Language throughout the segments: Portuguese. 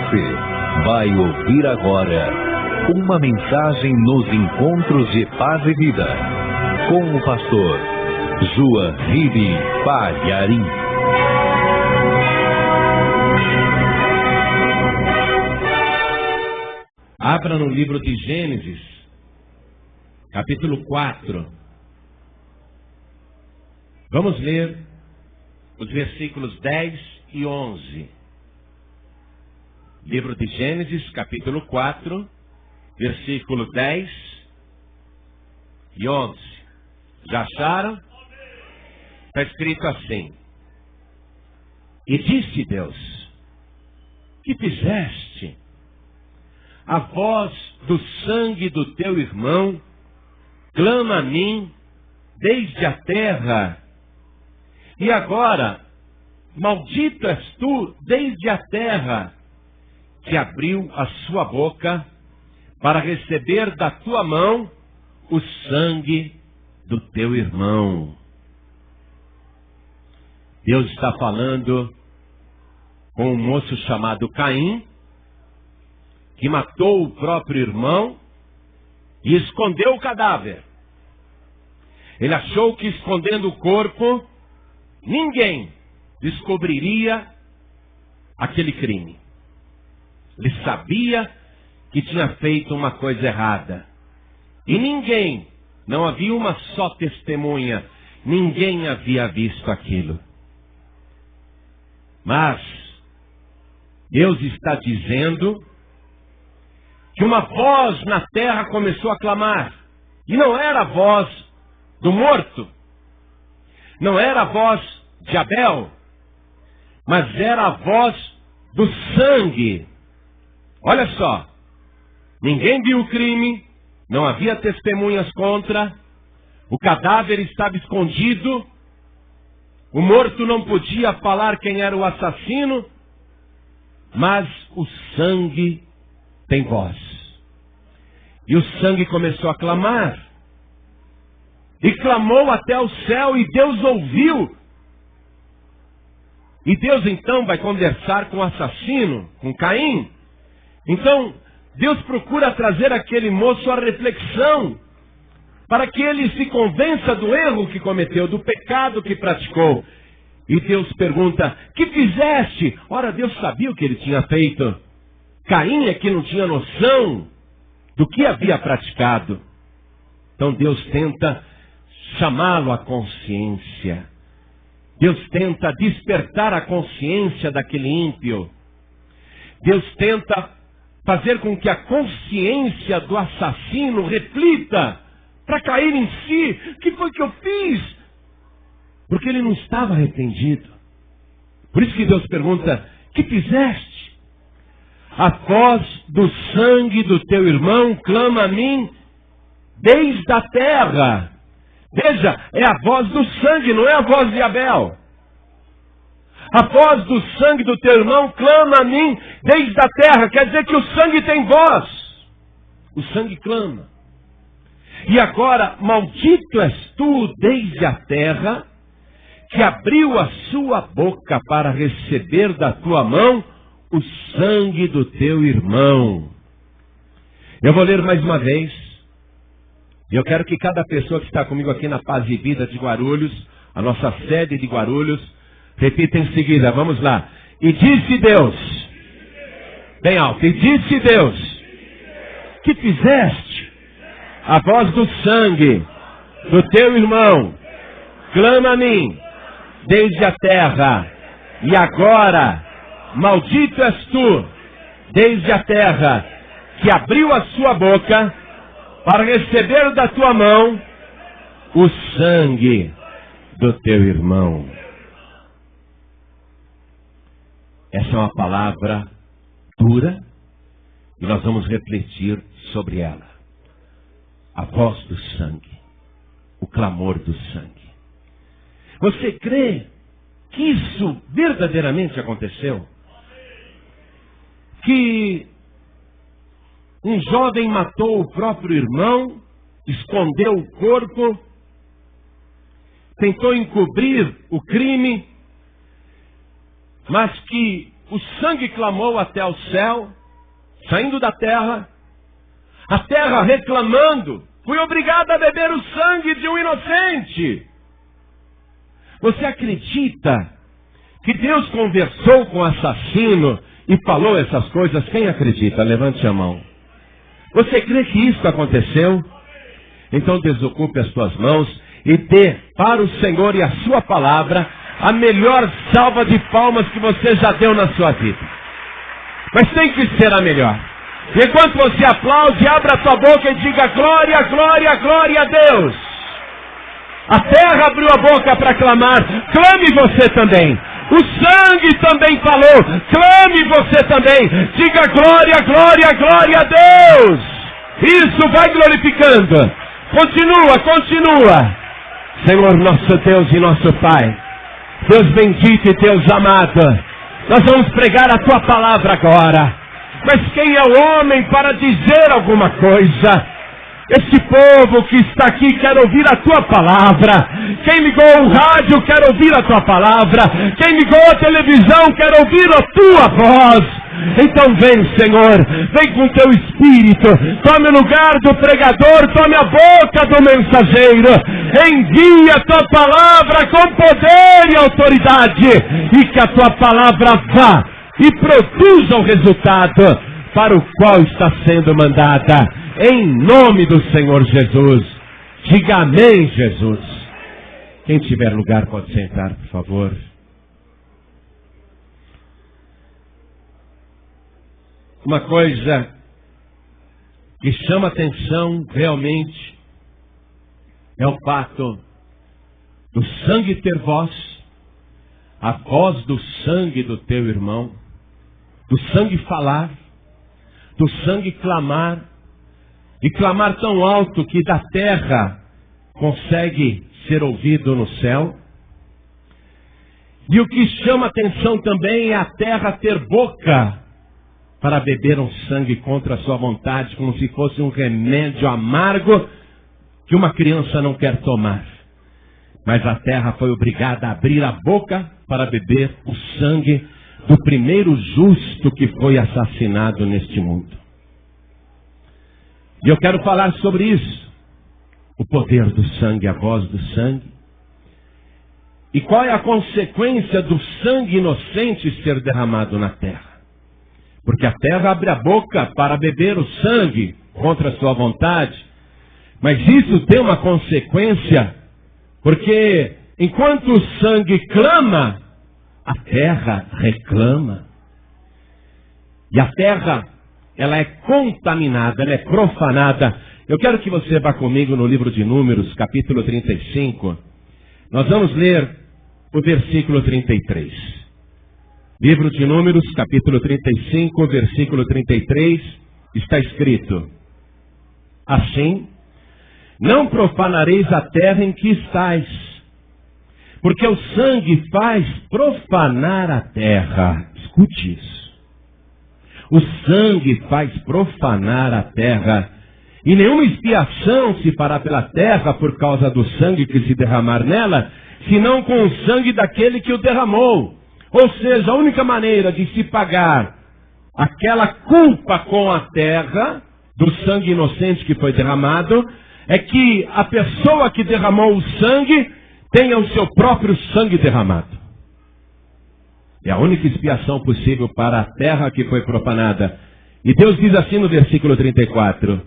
Você vai ouvir agora uma mensagem nos encontros de paz e vida com o pastor Joaquim Palharim. Abra no livro de Gênesis, capítulo 4. Vamos ler os versículos 10 e 11. Livro de Gênesis, capítulo 4, versículo 10 e 11. Já acharam? Está escrito assim: E disse Deus: Que fizeste? A voz do sangue do teu irmão clama a mim desde a terra. E agora, maldito és tu desde a terra, que abriu a sua boca para receber da tua mão o sangue do teu irmão. Deus está falando com um moço chamado Caim, que matou o próprio irmão e escondeu o cadáver. Ele achou que escondendo o corpo, ninguém descobriria aquele crime. Ele sabia que tinha feito uma coisa errada. E ninguém, não havia uma só testemunha, ninguém havia visto aquilo. Mas Deus está dizendo que uma voz na terra começou a clamar. E não era a voz do morto, não era a voz de Abel, mas era a voz do sangue. Olha só, ninguém viu o crime, não havia testemunhas contra, o cadáver estava escondido, o morto não podia falar quem era o assassino, mas o sangue tem voz. E o sangue começou a clamar. E clamou até o céu, e Deus ouviu. E Deus então vai conversar com o assassino, com Caim. Então, Deus procura trazer aquele moço à reflexão, para que ele se convença do erro que cometeu, do pecado que praticou. E Deus pergunta: que fizeste? Ora, Deus sabia o que ele tinha feito. Caim é que não tinha noção do que havia praticado. Então Deus tenta chamá-lo à consciência. Deus tenta despertar a consciência daquele ímpio. Deus tenta fazer com que a consciência do assassino reflita, para cair em si: o que foi que eu fiz? Porque ele não estava arrependido. Por isso que Deus pergunta: que fizeste? A voz do sangue do teu irmão clama a mim desde a terra. Veja, é a voz do sangue, não é a voz de Abel. A voz do sangue do teu irmão clama a mim desde a terra. Quer dizer que o sangue tem voz. O sangue clama. E agora, maldito és tu desde a terra, que abriu a sua boca para receber da tua mão o sangue do teu irmão. Eu vou ler mais uma vez. E eu quero que cada pessoa que está comigo aqui na Paz e Vida de Guarulhos, a nossa sede de Guarulhos, repita em seguida. Vamos lá. E disse Deus, bem alto, e disse Deus: que fizeste? A voz do sangue do teu irmão clama a mim desde a terra. E agora, maldito és tu desde a terra, que abriu a sua boca para receber da tua mão o sangue do teu irmão. Essa é uma palavra dura e nós vamos refletir sobre ela. A voz do sangue, o clamor do sangue. Você crê que isso verdadeiramente aconteceu? Que um jovem matou o próprio irmão, escondeu o corpo, tentou encobrir o crime, mas que o sangue clamou até o céu, saindo da terra, a terra reclamando, fui obrigada a beber o sangue de um inocente. Você acredita que Deus conversou com o assassino e falou essas coisas? Quem acredita? Levante a mão. Você crê que isso aconteceu? Então desocupe as suas mãos e dê para o Senhor e a sua palavra a melhor salva de palmas que você já deu na sua vida. Mas tem que ser a melhor. E enquanto você aplaude, abra a tua boca e diga glória, glória, glória a Deus. A terra abriu a boca para clamar. Clame você também. O sangue também falou. Clame você também. Diga glória, glória, glória a Deus. Isso, vai glorificando. Continua, continua. Senhor nosso Deus e nosso Pai, Deus bendito e Deus amado, nós vamos pregar a Tua palavra agora. Mas quem é o homem para dizer alguma coisa? Esse povo que está aqui quer ouvir a Tua palavra. Quem ligou o rádio quer ouvir a Tua palavra. Quem ligou a televisão quer ouvir a Tua voz. Então vem, Senhor, vem com Teu Espírito, tome o lugar do pregador, tome a boca do mensageiro, envia a Tua palavra com poder e autoridade, e que a Tua palavra vá e produza o resultado para o qual está sendo mandada, em nome do Senhor Jesus. Diga amém, Jesus. Quem tiver lugar pode sentar, por favor. Uma coisa que chama atenção realmente é o fato do sangue ter voz, a voz do sangue do teu irmão, do sangue falar, do sangue clamar, e clamar tão alto que da terra consegue ser ouvido no céu. E o que chama atenção também é a terra ter boca para beber um sangue contra a sua vontade, como se fosse um remédio amargo que uma criança não quer tomar. Mas a terra foi obrigada a abrir a boca para beber o sangue do primeiro justo que foi assassinado neste mundo. E eu quero falar sobre isso. O poder do sangue, a voz do sangue. E qual é a consequência do sangue inocente ser derramado na terra? Porque a terra abre a boca para beber o sangue contra a sua vontade. Mas isso tem uma consequência, porque enquanto o sangue clama, a terra reclama. E a terra, ela é contaminada, ela é profanada. Eu quero que você vá comigo no livro de Números, capítulo 35. Nós vamos ler o versículo 33. Livro de Números, capítulo 35, versículo 33, está escrito: assim, não profanareis a terra em que estais, porque o sangue faz profanar a terra. Escute isso. O sangue faz profanar a terra, e nenhuma expiação se fará pela terra por causa do sangue que se derramar nela, senão com o sangue daquele que o derramou. Ou seja, a única maneira de se pagar aquela culpa com a terra, do sangue inocente que foi derramado, é que a pessoa que derramou o sangue tenha o seu próprio sangue derramado. É a única expiação possível para a terra que foi profanada. E Deus diz assim no versículo 34: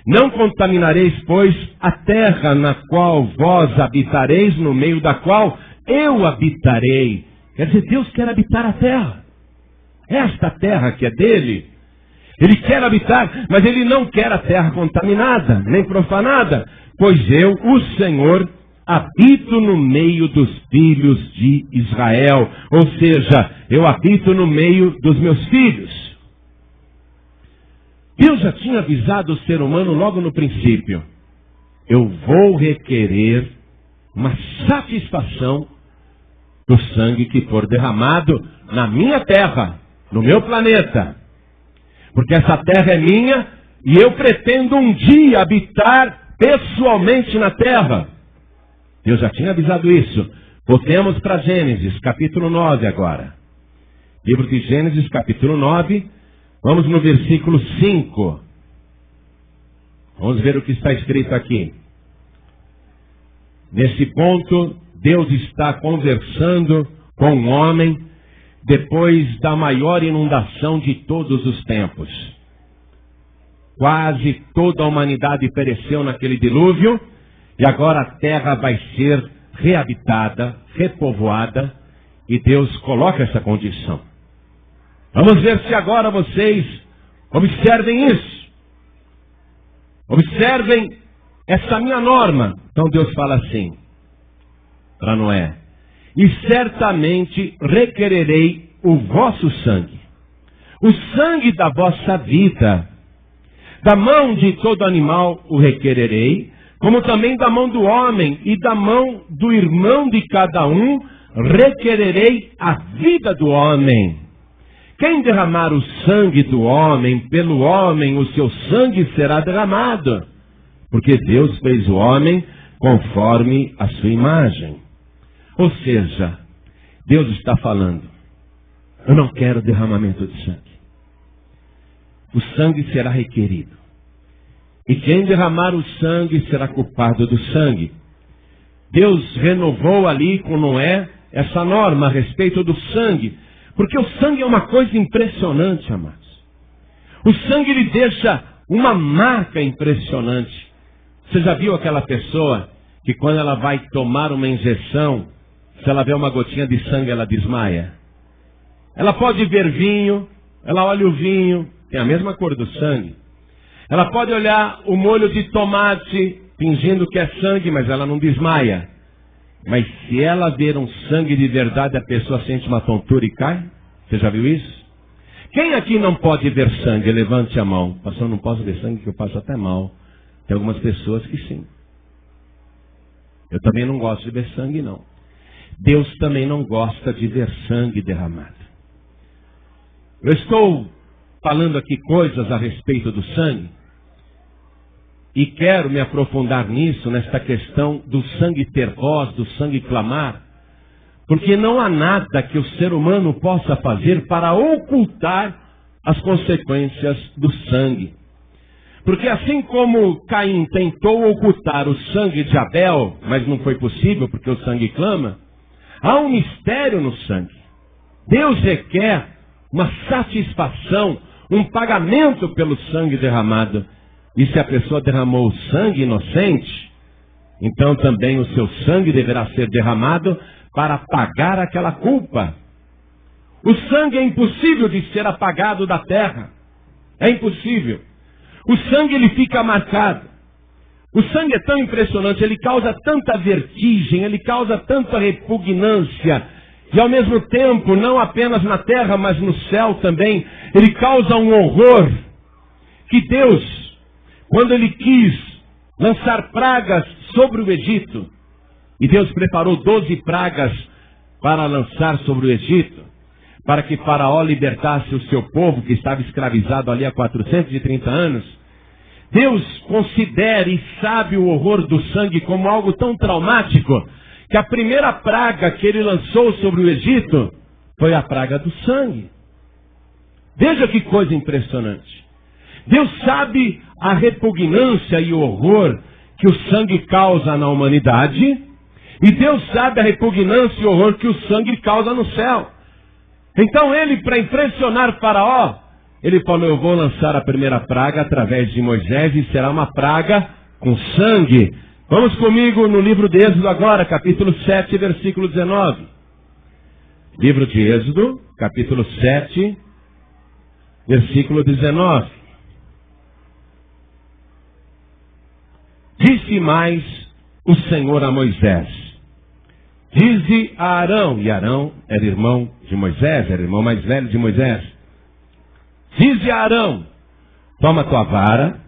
não contaminareis, pois, a terra na qual vós habitareis, no meio da qual eu habitarei. Quer dizer, Deus quer habitar a terra. Esta terra que é dele, Ele quer habitar, mas Ele não quer a terra contaminada, nem profanada. Pois eu, o Senhor, habito no meio dos filhos de Israel. Ou seja, eu habito no meio dos meus filhos. Deus já tinha avisado o ser humano logo no princípio: eu vou requerer uma satisfação do sangue que for derramado na minha terra, no meu planeta. Porque essa terra é minha e eu pretendo um dia habitar pessoalmente na terra. Deus já tinha avisado isso. Voltemos para Gênesis, capítulo 9 agora. Livro de Gênesis, capítulo 9. Vamos no versículo 5. Vamos ver o que está escrito aqui. Nesse ponto, Deus está conversando com o homem depois da maior inundação de todos os tempos. Quase toda a humanidade pereceu naquele dilúvio e agora a terra vai ser reabitada, repovoada, e Deus coloca essa condição. Vamos ver se agora vocês observem isso. Observem essa minha norma. Então Deus fala assim para Noé: e certamente requererei o vosso sangue, o sangue da vossa vida. Da mão de todo animal o requererei, como também da mão do homem e da mão do irmão de cada um requererei a vida do homem. Quem derramar o sangue do homem, pelo homem o seu sangue será derramado, porque Deus fez o homem conforme a sua imagem. Ou seja, Deus está falando: eu não quero derramamento de sangue. O sangue será requerido. E quem derramar o sangue será culpado do sangue. Deus renovou ali com Noé essa norma a respeito do sangue. Porque o sangue é uma coisa impressionante, amados. O sangue lhe deixa uma marca impressionante. Você já viu aquela pessoa que quando ela vai tomar uma injeção, se ela vê uma gotinha de sangue, ela desmaia? Ela pode ver vinho, ela olha o vinho, tem a mesma cor do sangue. Ela pode olhar o molho de tomate, fingindo que é sangue, mas ela não desmaia. Mas se ela ver um sangue de verdade, a pessoa sente uma tontura e cai? Você já viu isso? Quem aqui não pode ver sangue? Levante a mão. Pastor, não posso ver sangue que eu passo até mal. Tem algumas pessoas que sim. Eu também não gosto de ver sangue, não. Deus também não gosta de ver sangue derramado. Eu estou falando aqui coisas a respeito do sangue, e quero me aprofundar nisso, nesta questão do sangue ter voz, do sangue clamar, porque não há nada que o ser humano possa fazer para ocultar as consequências do sangue. Porque assim como Caim tentou ocultar o sangue de Abel, mas não foi possível porque o sangue clama, há um mistério no sangue. Deus requer uma satisfação, um pagamento pelo sangue derramado. E se a pessoa derramou o sangue inocente, então também o seu sangue deverá ser derramado para pagar aquela culpa. O sangue é impossível de ser apagado da terra. É impossível. O sangue ele fica marcado. O sangue é tão impressionante, ele causa tanta vertigem, ele causa tanta repugnância. E ao mesmo tempo, não apenas na terra, mas no céu também, ele causa um horror. Que Deus, quando ele quis lançar pragas sobre o Egito, e Deus preparou 12 pragas para lançar sobre o Egito, para que Faraó libertasse o seu povo que estava escravizado ali há 430 anos, Deus considera e sabe o horror do sangue como algo tão traumático, que a primeira praga que ele lançou sobre o Egito foi a praga do sangue. Veja que coisa impressionante. Deus sabe a repugnância e o horror que o sangue causa na humanidade, e Deus sabe a repugnância e o horror que o sangue causa no céu. Então ele, para impressionar Faraó, ele falou: eu vou lançar a primeira praga através de Moisés, e será uma praga com sangue. Vamos comigo no livro de Êxodo agora, capítulo 7, versículo 19. Livro de Êxodo, capítulo 7, versículo 19. Disse mais o Senhor a Moisés: dize a Arão, e Arão era irmão de Moisés, era irmão mais velho de Moisés. Dize a Arão: toma tua vara,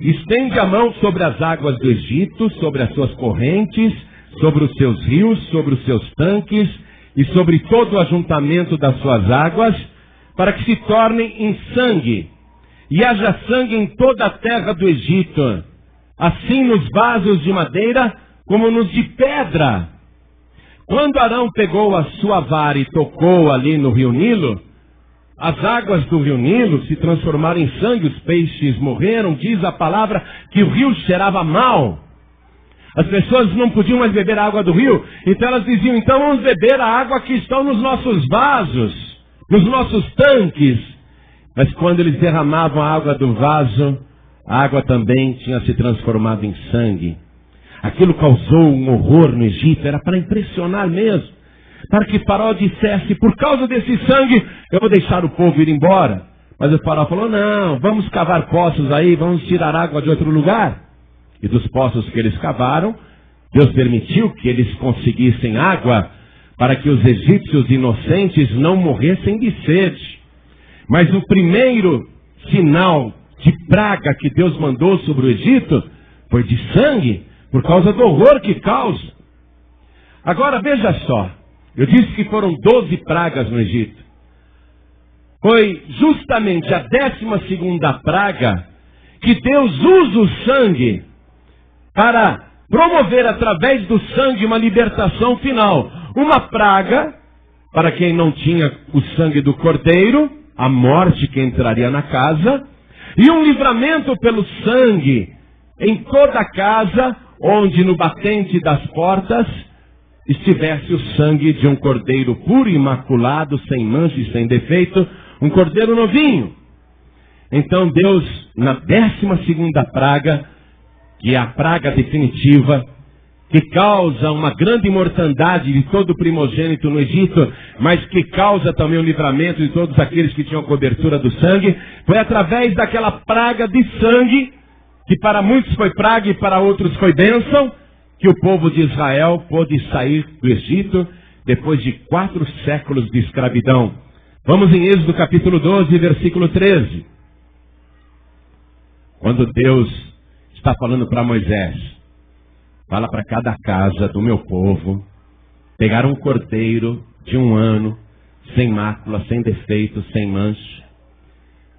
estende a mão sobre as águas do Egito, sobre as suas correntes, sobre os seus rios, sobre os seus tanques, e sobre todo o ajuntamento das suas águas, para que se tornem em sangue, e haja sangue em toda a terra do Egito, assim nos vasos de madeira, como nos de pedra. Quando Arão pegou a sua vara e tocou ali no rio Nilo, as águas do rio Nilo se transformaram em sangue, os peixes morreram. Diz a palavra que o rio cheirava mal. As pessoas não podiam mais beber a água do rio, então elas diziam, então vamos beber a água que está nos nossos vasos, nos nossos tanques. Mas quando eles derramavam a água do vaso, a água também tinha se transformado em sangue. Aquilo causou um horror no Egito, era para impressionar mesmo. Para que Faraó dissesse, por causa desse sangue, eu vou deixar o povo ir embora. Mas o Faraó falou, não, vamos cavar poços aí, vamos tirar água de outro lugar. E dos poços que eles cavaram, Deus permitiu que eles conseguissem água para que os egípcios inocentes não morressem de sede. Mas o primeiro sinal de praga que Deus mandou sobre o Egito foi de sangue, por causa do horror que causa. Agora veja só, eu disse que foram 12 pragas no Egito. Foi justamente a 12ª praga que Deus usa o sangue para promover através do sangue uma libertação final. Uma praga, para quem não tinha o sangue do cordeiro, a morte que entraria na casa, e um livramento pelo sangue em toda a casa, onde no batente das portas estivesse o sangue de um cordeiro puro, imaculado, sem mancha e sem defeito, um cordeiro novinho. Então Deus, na 12ª praga, que é a praga definitiva, que causa uma grande mortandade de todo o primogênito no Egito, mas que causa também o livramento de todos aqueles que tinham cobertura do sangue, foi através daquela praga de sangue, que para muitos foi praga e para outros foi bênção, que o povo de Israel pôde sair do Egito depois de 4 séculos de escravidão. Vamos em Êxodo capítulo 12, versículo 13. Quando Deus está falando para Moisés, fala para cada casa do meu povo, pegar um cordeiro de 1 ano, sem mácula, sem defeito, sem mancha.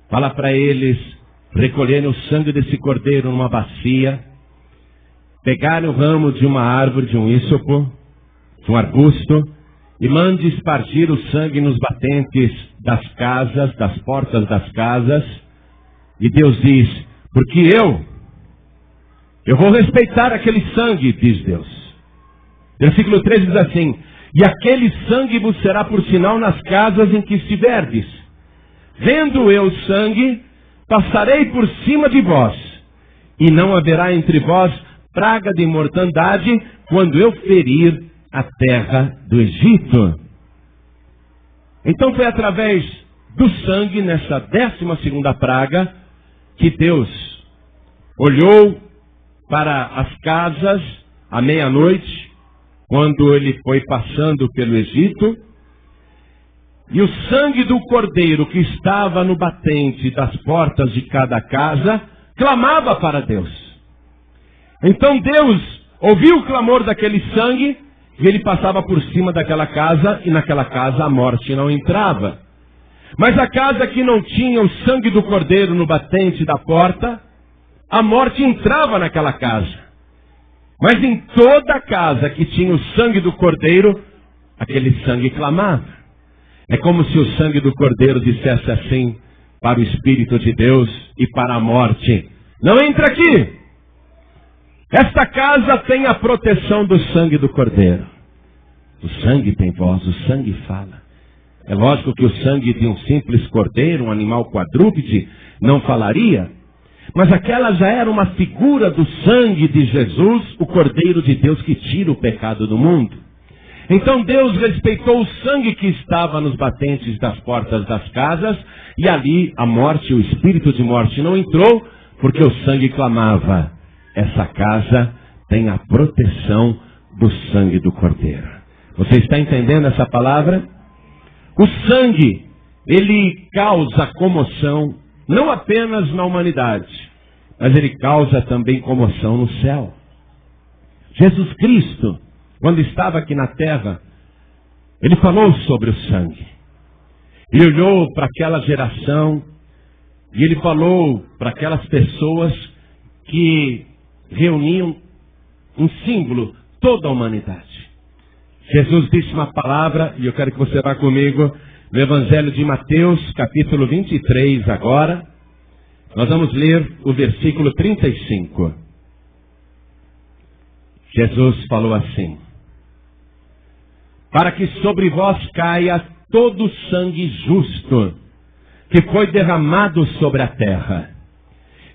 Fala para eles recolherem o sangue desse cordeiro numa bacia, pegarem o ramo de uma árvore, de um ísopo, de um arbusto, e mande espargir o sangue nos batentes das casas, das portas das casas. E Deus diz, porque eu vou respeitar aquele sangue, diz Deus. Versículo 13 diz assim, e aquele sangue vos será por sinal nas casas em que estiverdes. Vendo eu o sangue, passarei por cima de vós, e não haverá entre vós praga de mortandade, quando eu ferir a terra do Egito. Então foi através do sangue, nessa 12ª praga, que Deus olhou para as casas à meia-noite, quando ele foi passando pelo Egito, e o sangue do cordeiro que estava no batente das portas de cada casa, clamava para Deus. Então Deus ouviu o clamor daquele sangue, e ele passava por cima daquela casa, e naquela casa a morte não entrava. Mas a casa que não tinha o sangue do cordeiro no batente da porta, a morte entrava naquela casa. Mas em toda a casa que tinha o sangue do cordeiro, aquele sangue clamava. É como se o sangue do cordeiro dissesse assim para o Espírito de Deus e para a morte: não entra aqui! Esta casa tem a proteção do sangue do cordeiro. O sangue tem voz, o sangue fala. É lógico que o sangue de um simples cordeiro, um animal quadrúpede, não falaria. Mas aquela já era uma figura do sangue de Jesus, o Cordeiro de Deus que tira o pecado do mundo. Então Deus respeitou o sangue que estava nos batentes das portas das casas, e ali a morte, o espírito de morte não entrou, porque o sangue clamava: essa casa tem a proteção do sangue do Cordeiro. Você está entendendo essa palavra? O sangue, ele causa comoção, não apenas na humanidade, mas ele causa também comoção no céu. Jesus Cristo, quando estava aqui na terra, ele falou sobre o sangue. Ele olhou para aquela geração e ele falou para aquelas pessoas que reuniam um símbolo, toda a humanidade. Jesus disse uma palavra, e eu quero que você vá comigo no Evangelho de Mateus, capítulo 23 agora. Nós vamos ler o versículo 35. Jesus falou assim: para que sobre vós caia todo o sangue justo que foi derramado sobre a terra,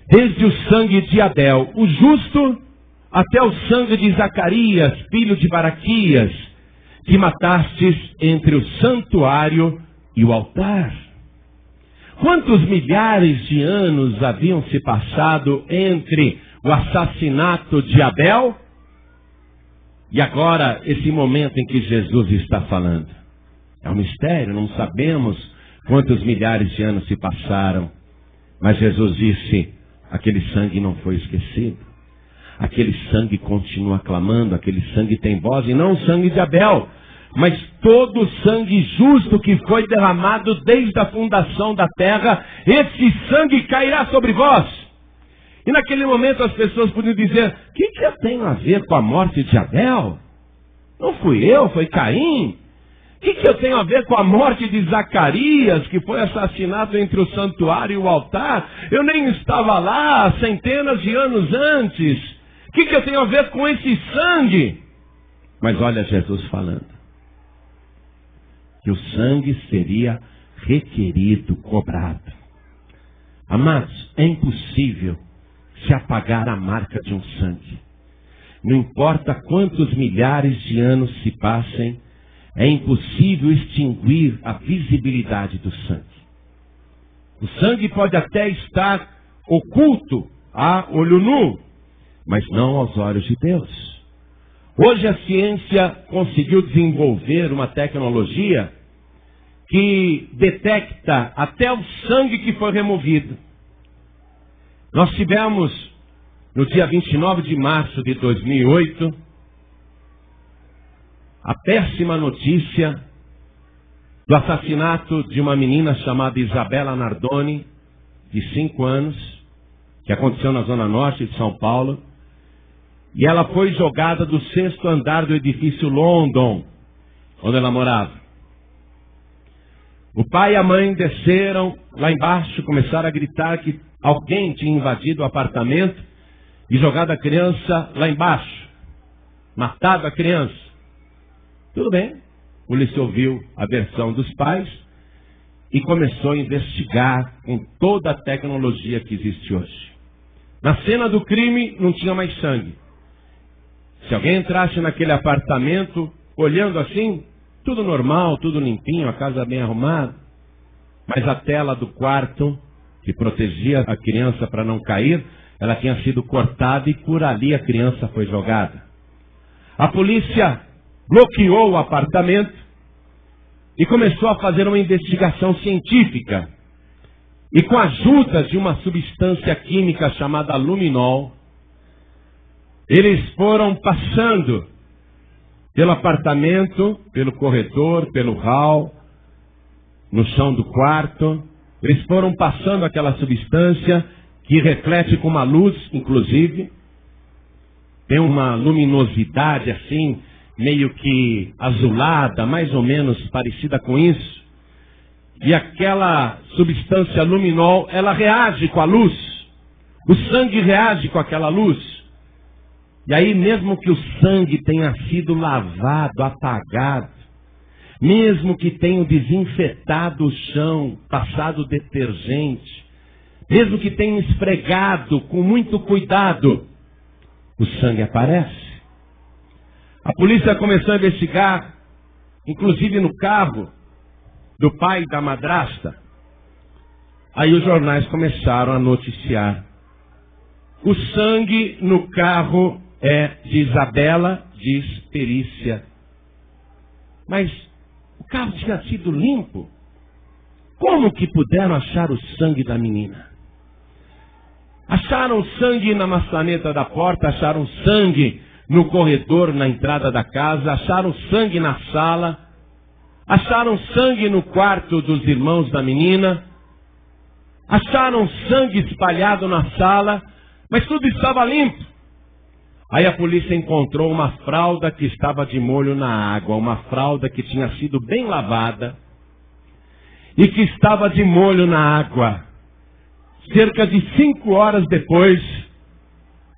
desde o sangue de Abel, o justo, até o sangue de Zacarias, filho de Baraquias, que matastes entre o santuário e o altar. Quantos milhares de anos haviam se passado entre o assassinato de Abel e agora esse momento em que Jesus está falando? É um mistério, não sabemos quantos milhares de anos se passaram. Mas Jesus disse: aquele sangue não foi esquecido. Aquele sangue continua clamando, aquele sangue tem voz, e não o sangue de Abel, mas todo o sangue justo que foi derramado desde a fundação da terra, esse sangue cairá sobre vós. E naquele momento as pessoas podiam dizer: o que eu tenho a ver com a morte de Abel? Não fui eu, foi Caim. O que eu tenho a ver com a morte de Zacarias, que foi assassinado entre o santuário e o altar? Eu nem estava lá centenas de anos antes. O que eu tenho a ver com esse sangue? Mas olha Jesus falando que o sangue seria requerido, cobrado. Amados, é impossível se apagar a marca de um sangue. Não importa quantos milhares de anos se passem, é impossível extinguir a visibilidade do sangue. O sangue pode até estar oculto a olho nu, mas não aos olhos de Deus. Hoje a ciência conseguiu desenvolver uma tecnologia que detecta até o sangue que foi removido. Nós tivemos, no dia 29 de março de 2008, a péssima notícia do assassinato de uma menina chamada Isabela Nardoni, de 5 anos, que aconteceu na zona norte de São Paulo. E ela foi jogada do 6º andar do edifício London, onde ela morava. O pai e a mãe desceram lá embaixo, começaram a gritar que alguém tinha invadido o apartamento e jogado a criança lá embaixo, matado a criança. Tudo bem, a polícia ouviu a versão dos pais e começou a investigar com toda a tecnologia que existe hoje. Na cena do crime não tinha mais sangue. Se alguém entrasse naquele apartamento, olhando assim, tudo normal, tudo limpinho, a casa bem arrumada, mas a tela do quarto, que protegia a criança para não cair, ela tinha sido cortada e por ali a criança foi jogada. A polícia bloqueou o apartamento e começou a fazer uma investigação científica. E com a ajuda de uma substância química chamada luminol, eles foram passando pelo apartamento, pelo corredor, pelo hall, no chão do quarto. Eles foram passando aquela substância que reflete com uma luz, inclusive. Tem uma luminosidade assim, meio que azulada, mais ou menos parecida com isso. E aquela substância luminol, ela reage com a luz. O sangue reage com aquela luz. E aí, mesmo que o sangue tenha sido lavado, apagado, mesmo que tenha desinfetado o chão, passado detergente, mesmo que tenha esfregado com muito cuidado, o sangue aparece. A polícia começou a investigar, inclusive no carro do pai e da madrasta. Aí os jornais começaram a noticiar: o sangue no carro é de Isabela, diz perícia. Mas o carro tinha sido limpo. Como que puderam achar o sangue da menina? Acharam sangue na maçaneta da porta, acharam sangue no corredor, na entrada da casa, acharam sangue na sala, acharam sangue no quarto dos irmãos da menina, acharam sangue espalhado na sala, mas tudo estava limpo. Aí a polícia encontrou uma fralda que estava de molho na água, uma fralda que tinha sido bem lavada e que estava de molho na água. Cerca de 5 horas depois,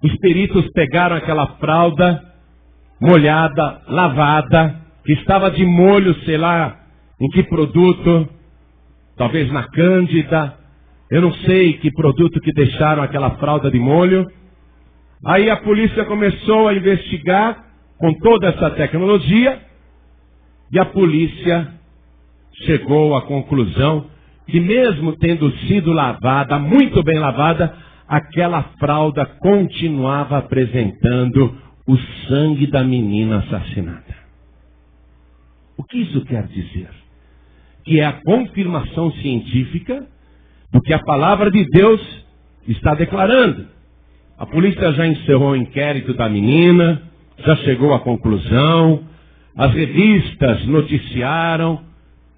os peritos pegaram aquela fralda molhada, lavada, que estava de molho, sei lá em que produto, talvez na Cândida, eu não sei que produto que deixaram aquela fralda de molho. Aí a polícia começou a investigar com toda essa tecnologia e a polícia chegou à conclusão que mesmo tendo sido lavada, muito bem lavada, aquela fralda continuava apresentando o sangue da menina assassinada. O que isso quer dizer? Que é a confirmação científica do que a palavra de Deus está declarando. A polícia já encerrou o inquérito da menina, já chegou à conclusão, as revistas noticiaram,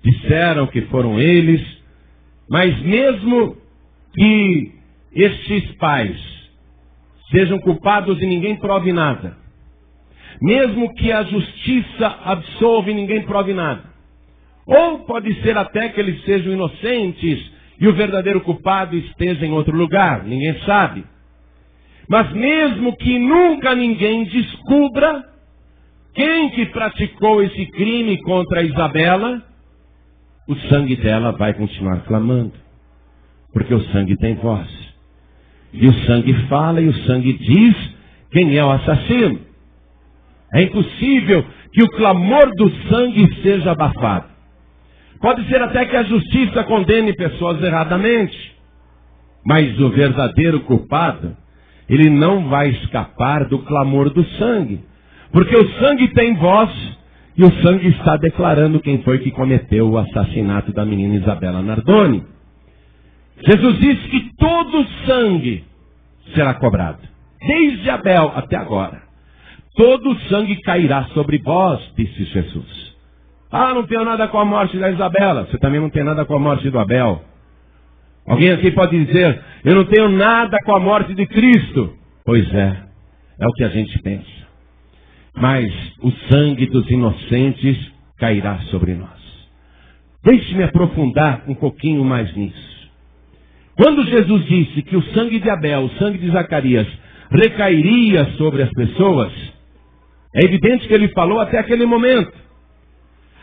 disseram que foram eles, mas mesmo que estes pais sejam culpados e ninguém prove nada, mesmo que a justiça absolva e ninguém prove nada, ou pode ser até que eles sejam inocentes e o verdadeiro culpado esteja em outro lugar, ninguém sabe. Mas mesmo que nunca ninguém descubra quem que praticou esse crime contra a Isabela, o sangue dela vai continuar clamando. Porque o sangue tem voz. E o sangue fala e o sangue diz quem é o assassino. É impossível que o clamor do sangue seja abafado. Pode ser até que a justiça condene pessoas erradamente. Mas o verdadeiro culpado, ele não vai escapar do clamor do sangue. Porque o sangue tem voz e o sangue está declarando quem foi que cometeu o assassinato da menina Isabela Nardoni. Jesus disse que todo sangue será cobrado. Desde Abel até agora. Todo sangue cairá sobre vós, disse Jesus. Ah, não tenho nada com a morte da Isabela. Você também não tem nada com a morte do Abel. Alguém aqui pode dizer, eu não tenho nada com a morte de Cristo. Pois é o que a gente pensa. Mas o sangue dos inocentes cairá sobre nós. Deixe-me aprofundar um pouquinho mais nisso. Quando Jesus disse que o sangue de Abel, o sangue de Zacarias, recairia sobre as pessoas, é evidente que ele falou até aquele momento.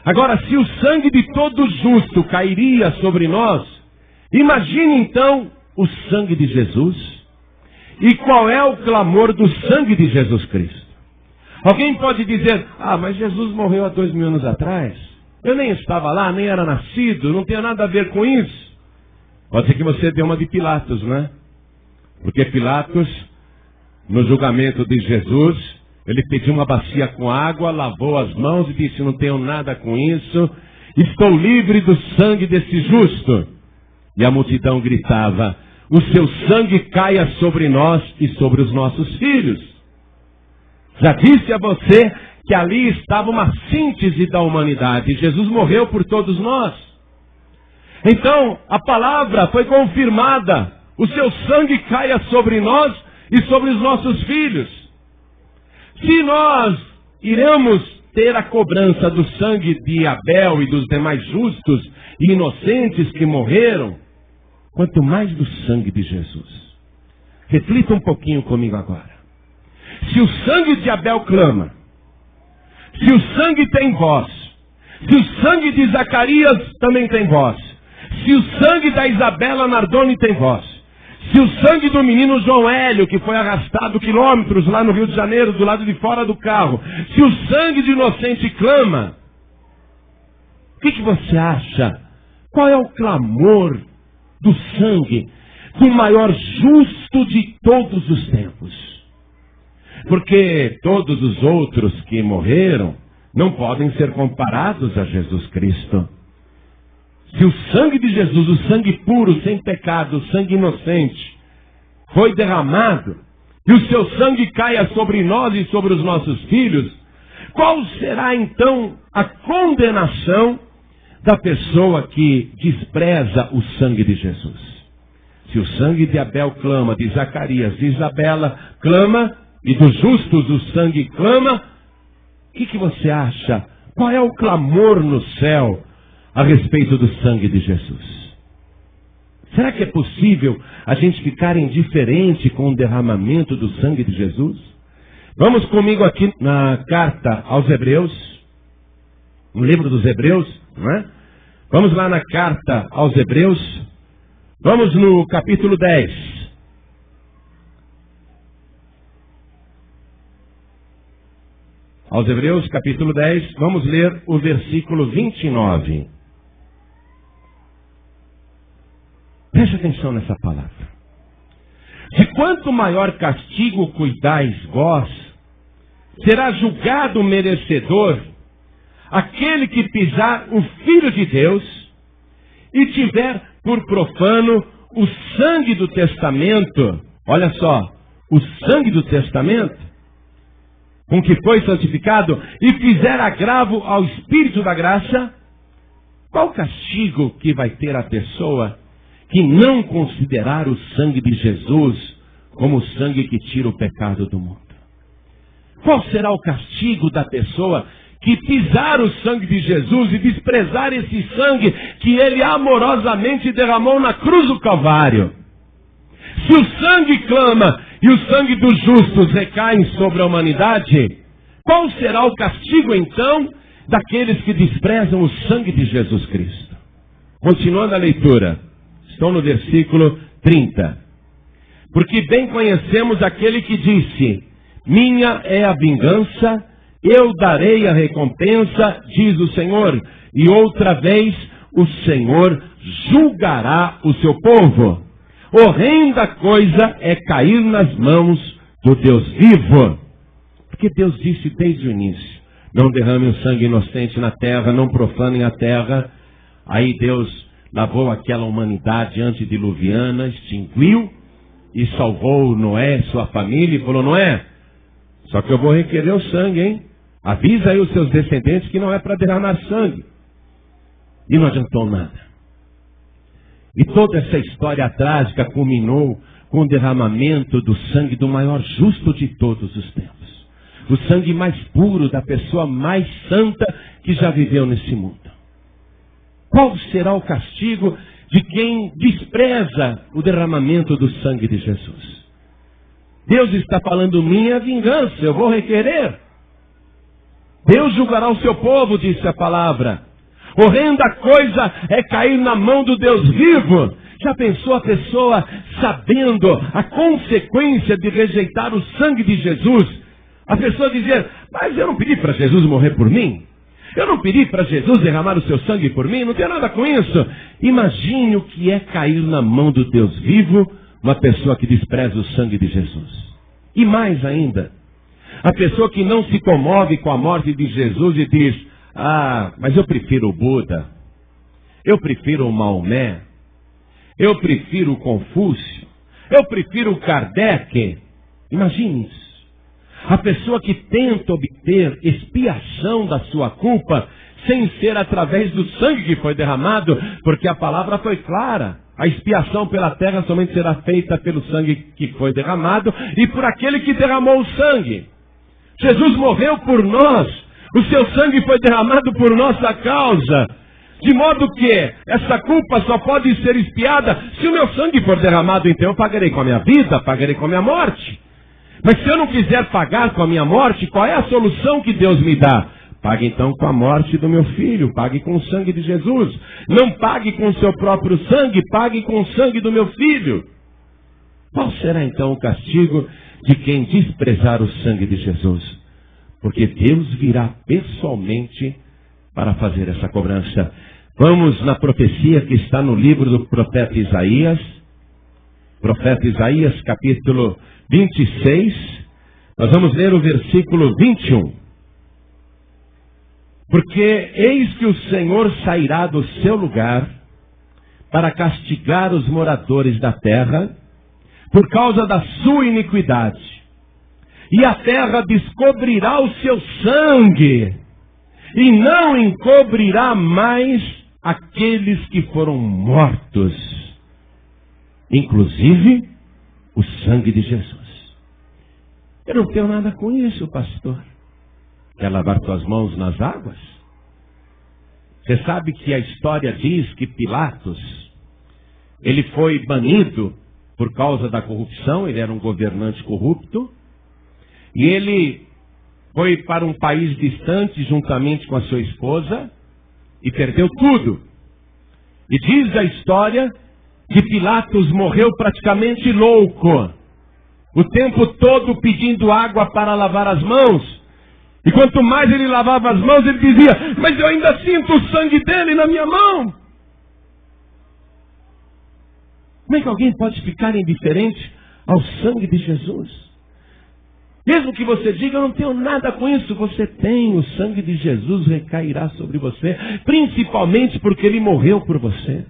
Agora, se o sangue de todo justo cairia sobre nós, imagine então o sangue de Jesus. E qual é o clamor do sangue de Jesus Cristo? Alguém pode dizer, mas Jesus morreu há 2000 anos atrás. Eu nem estava lá, nem era nascido, não tenho nada a ver com isso. Pode ser que você dê uma de Pilatos, né? Porque Pilatos, no julgamento de Jesus, ele pediu uma bacia com água, lavou as mãos e disse, não tenho nada com isso, estou livre do sangue desse justo. E a multidão gritava, o seu sangue caia sobre nós e sobre os nossos filhos. Já disse a você que ali estava uma síntese da humanidade. Jesus morreu por todos nós. Então, a palavra foi confirmada. O seu sangue caia sobre nós e sobre os nossos filhos. Se nós iremos ter a cobrança do sangue de Abel e dos demais justos e inocentes que morreram, quanto mais do sangue de Jesus. Reflita um pouquinho comigo agora. Se o sangue de Abel clama, se o sangue tem voz, se o sangue de Zacarias também tem voz, se o sangue da Isabela Nardoni tem voz, se o sangue do menino João Hélio, que foi arrastado quilômetros lá no Rio de Janeiro, do lado de fora do carro, se o sangue de inocente clama, o que você acha? Qual é o clamor do sangue do maior justo de todos os tempos? Porque todos os outros que morreram não podem ser comparados a Jesus Cristo. Se o sangue de Jesus, o sangue puro, sem pecado, o sangue inocente, foi derramado, e o seu sangue caia sobre nós e sobre os nossos filhos, qual será então a condenação da pessoa que despreza o sangue de Jesus? Se o sangue de Abel clama, de Zacarias, de Isabela clama, e dos justos o sangue clama. O que você acha? Qual é o clamor no céu a respeito do sangue de Jesus? Será que é possível a gente ficar indiferente com o derramamento do sangue de Jesus? Vamos comigo aqui na carta aos Hebreus, no livro dos Hebreus, não é? Vamos lá na carta aos Hebreus, vamos no capítulo 10. Aos Hebreus, capítulo 10, vamos ler o versículo 29. Preste atenção nessa palavra. De quanto maior castigo cuidais vós, será julgado merecedor aquele que pisar o Filho de Deus e tiver por profano o sangue do testamento. Olha só, o sangue do testamento, com que foi santificado, e fizer agravo ao Espírito da graça. Qual castigo que vai ter a pessoa que não considerar o sangue de Jesus como o sangue que tira o pecado do mundo? Qual será o castigo da pessoa que pisar o sangue de Jesus e desprezar esse sangue que ele amorosamente derramou na cruz do Calvário? Se o sangue clama e o sangue dos justos recaem sobre a humanidade, qual será o castigo então daqueles que desprezam o sangue de Jesus Cristo? Continuando a leitura, estou no versículo 30. Porque bem conhecemos aquele que disse: minha é a vingança, eu darei a recompensa, diz o Senhor. E outra vez o Senhor julgará o seu povo. Horrenda coisa é cair nas mãos do Deus vivo. Porque Deus disse desde o início: não derrame o sangue inocente na terra, não profanem a terra. Aí Deus lavou aquela humanidade antediluviana, extinguiu e salvou Noé, sua família, e falou: Noé, só que eu vou requerer o sangue, hein? Avisa aí os seus descendentes que não é para derramar sangue. E não adiantou nada. E toda essa história trágica culminou com o derramamento do sangue do maior justo de todos os tempos. O sangue mais puro da pessoa mais santa que já viveu nesse mundo. Qual será o castigo de quem despreza o derramamento do sangue de Jesus? Deus está falando: minha vingança, eu vou requerer. Deus julgará o seu povo, disse a palavra. Horrenda coisa é cair na mão do Deus vivo. Já pensou a pessoa sabendo a consequência de rejeitar o sangue de Jesus? A pessoa dizer: mas eu não pedi para Jesus morrer por mim. Eu não pedi para Jesus derramar o seu sangue por mim. Não tem nada com isso. Imagine o que é cair na mão do Deus vivo, uma pessoa que despreza o sangue de Jesus. E mais ainda, a pessoa que não se comove com a morte de Jesus e diz: ah, mas eu prefiro o Buda, eu prefiro o Maomé, eu prefiro o Confúcio, eu prefiro o Kardec. Imagine isso. A pessoa que tenta obter expiação da sua culpa sem ser através do sangue que foi derramado, porque a palavra foi clara: a expiação pela terra somente será feita pelo sangue que foi derramado e por aquele que derramou o sangue. Jesus morreu por nós, o seu sangue foi derramado por nossa causa, de modo que essa culpa só pode ser expiada se o meu sangue for derramado. Então eu pagarei com a minha vida, pagarei com a minha morte. Mas se eu não quiser pagar com a minha morte, qual é a solução que Deus me dá? Pague então com a morte do meu filho, pague com o sangue de Jesus. Não pague com o seu próprio sangue, pague com o sangue do meu filho. Qual será então o castigo de quem desprezar o sangue de Jesus? Porque Deus virá pessoalmente para fazer essa cobrança. Vamos na profecia que está no livro do profeta Isaías. Profeta Isaías, capítulo 26. Nós vamos ler o versículo 21. Porque eis que o Senhor sairá do seu lugar para castigar os moradores da terra por causa da sua iniquidade. E a terra descobrirá o seu sangue, e não encobrirá mais aqueles que foram mortos, inclusive o sangue de Jesus. Eu não tenho nada com isso, pastor. Quer lavar tuas mãos nas águas? Você sabe que a história diz que Pilatos, ele foi banido por causa da corrupção, ele era um governante corrupto, e ele foi para um país distante juntamente com a sua esposa, e perdeu tudo. E diz a história que Pilatos morreu praticamente louco, o tempo todo pedindo água para lavar as mãos. E quanto mais ele lavava as mãos, ele dizia: mas eu ainda sinto o sangue dele na minha mão. Como é que alguém pode ficar indiferente ao sangue de Jesus? Mesmo que você diga: eu não tenho nada com isso, você tem. O sangue de Jesus recairá sobre você, principalmente porque ele morreu por você.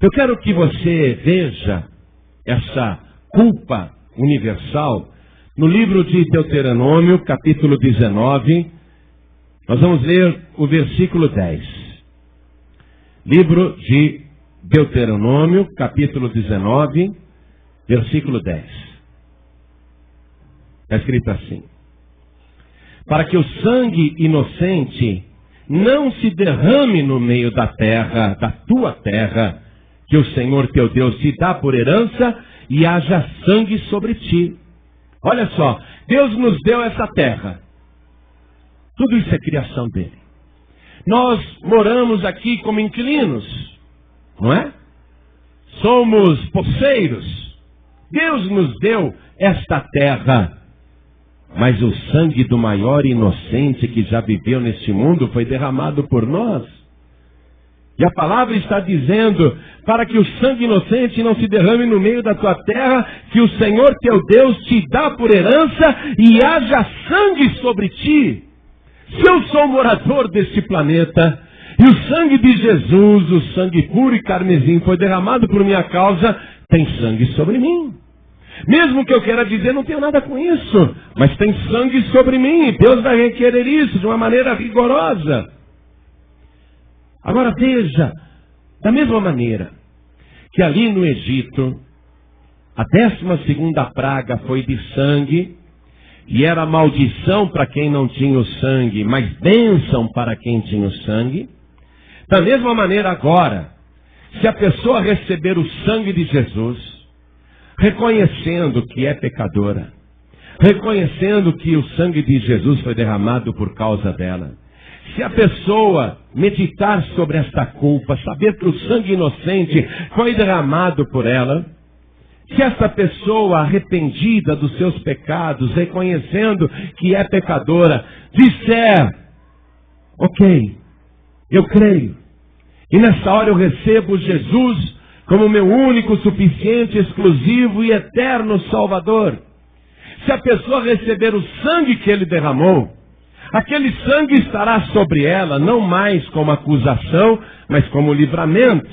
Eu quero que você veja essa culpa universal no livro de Deuteronômio, capítulo 19. Nós vamos ler o versículo 10. Livro de Deuteronômio, capítulo 19, versículo 10. Está escrito assim: para que o sangue inocente não se derrame no meio da terra, da tua terra, que o Senhor teu Deus te dá por herança, e haja sangue sobre ti. Olha só, Deus nos deu essa terra. Tudo isso é criação dele. Nós moramos aqui como inquilinos, não é? Somos poceiros. Deus nos deu esta terra. Mas o sangue do maior inocente que já viveu neste mundo foi derramado por nós. E a palavra está dizendo: para que o sangue inocente não se derrame no meio da tua terra, que o Senhor teu Deus te dá por herança, e haja sangue sobre ti. Se eu sou morador deste planeta, e o sangue de Jesus, o sangue puro e carmesim, foi derramado por minha causa, tem sangue sobre mim. Mesmo que eu queira dizer: não tenho nada com isso, mas tem sangue sobre mim, e Deus vai requerer isso de uma maneira rigorosa. Agora veja, da mesma maneira que ali no Egito, a 12ª praga foi de sangue, e era maldição para quem não tinha o sangue, mas bênção para quem tinha o sangue. Da mesma maneira agora, se a pessoa receber o sangue de Jesus, reconhecendo que é pecadora, reconhecendo que o sangue de Jesus foi derramado por causa dela, se a pessoa meditar sobre esta culpa, saber que o sangue inocente foi derramado por ela, se essa pessoa arrependida dos seus pecados, reconhecendo que é pecadora, disser: ok, eu creio, e nessa hora eu recebo Jesus como meu único, suficiente, exclusivo e eterno Salvador. Se a pessoa receber o sangue que ele derramou, aquele sangue estará sobre ela, não mais como acusação, mas como livramento.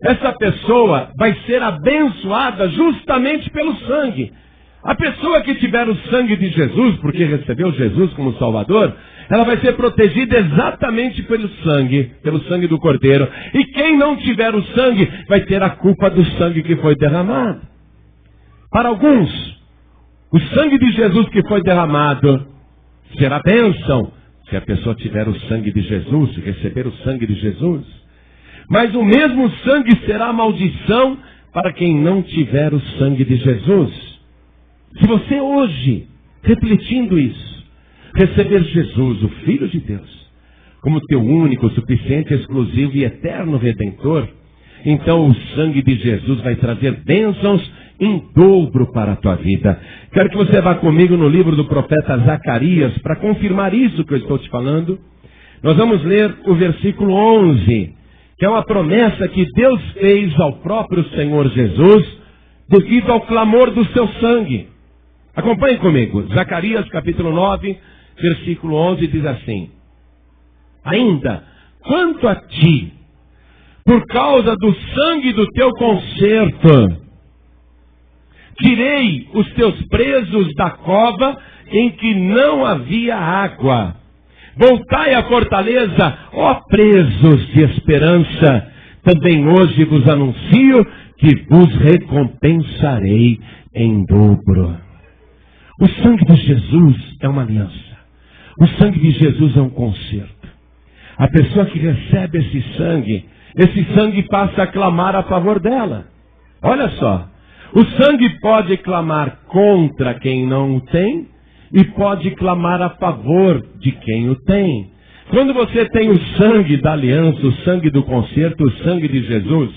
Essa pessoa vai ser abençoada justamente pelo sangue. A pessoa que tiver o sangue de Jesus, porque recebeu Jesus como Salvador, ela vai ser protegida exatamente pelo sangue do Cordeiro. E quem não tiver o sangue, vai ter a culpa do sangue que foi derramado. Para alguns, o sangue de Jesus que foi derramado será bênção, se a pessoa tiver o sangue de Jesus, receber o sangue de Jesus. Mas o mesmo sangue será maldição para quem não tiver o sangue de Jesus. Se você hoje, refletindo isso, receber Jesus, o Filho de Deus, como teu único, suficiente, exclusivo e eterno Redentor, então o sangue de Jesus vai trazer bênçãos em dobro para a tua vida. Quero que você vá comigo no livro do profeta Zacarias para confirmar isso que eu estou te falando. Nós vamos ler o versículo 11, que é uma promessa que Deus fez ao próprio Senhor Jesus devido ao clamor do seu sangue. Acompanhe comigo. Zacarias capítulo 9, versículo 11 diz assim: ainda quanto a ti, por causa do sangue do teu concerto, tirei os teus presos da cova em que não havia água. Voltai à fortaleza, ó presos de esperança. Também hoje vos anuncio que vos recompensarei em dobro. O sangue de Jesus é uma aliança. O sangue de Jesus é um conserto. A pessoa que recebe esse sangue passa a clamar a favor dela. Olha só, o sangue pode clamar contra quem não o tem e pode clamar a favor de quem o tem. Quando você tem o sangue da aliança, o sangue do conserto, o sangue de Jesus,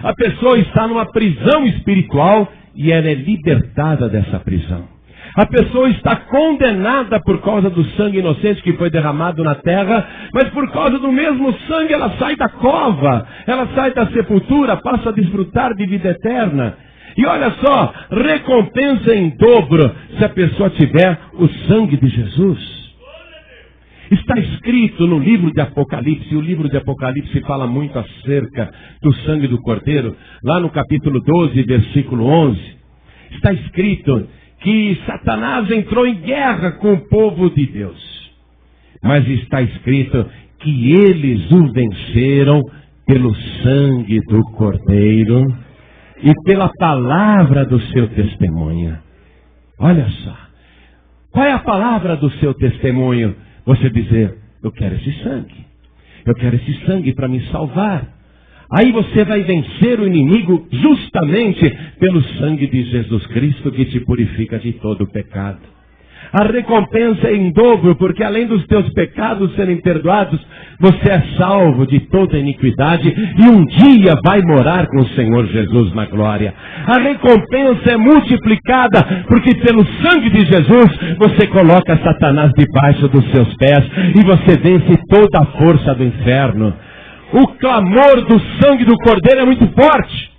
a pessoa está numa prisão espiritual e ela é libertada dessa prisão. A pessoa está condenada por causa do sangue inocente que foi derramado na terra, mas por causa do mesmo sangue ela sai da cova, ela sai da sepultura, passa a desfrutar de vida eterna. E olha só, recompensa em dobro se a pessoa tiver o sangue de Jesus. Está escrito no livro de Apocalipse, o livro de Apocalipse fala muito acerca do sangue do Cordeiro, lá no capítulo 12, versículo 11, está escrito que Satanás entrou em guerra com o povo de Deus. Mas está escrito que eles o venceram pelo sangue do Cordeiro e pela palavra do seu testemunho. Olha só, qual é a palavra do seu testemunho? Você dizer, eu quero esse sangue para me salvar. Aí você vai vencer o inimigo justamente pelo sangue de Jesus Cristo que te purifica de todo o pecado. A recompensa é em dobro, porque além dos teus pecados serem perdoados, você é salvo de toda iniquidade e um dia vai morar com o Senhor Jesus na glória. A recompensa é multiplicada, porque pelo sangue de Jesus você coloca Satanás debaixo dos seus pés e você vence toda a força do inferno. O clamor do sangue do Cordeiro é muito forte.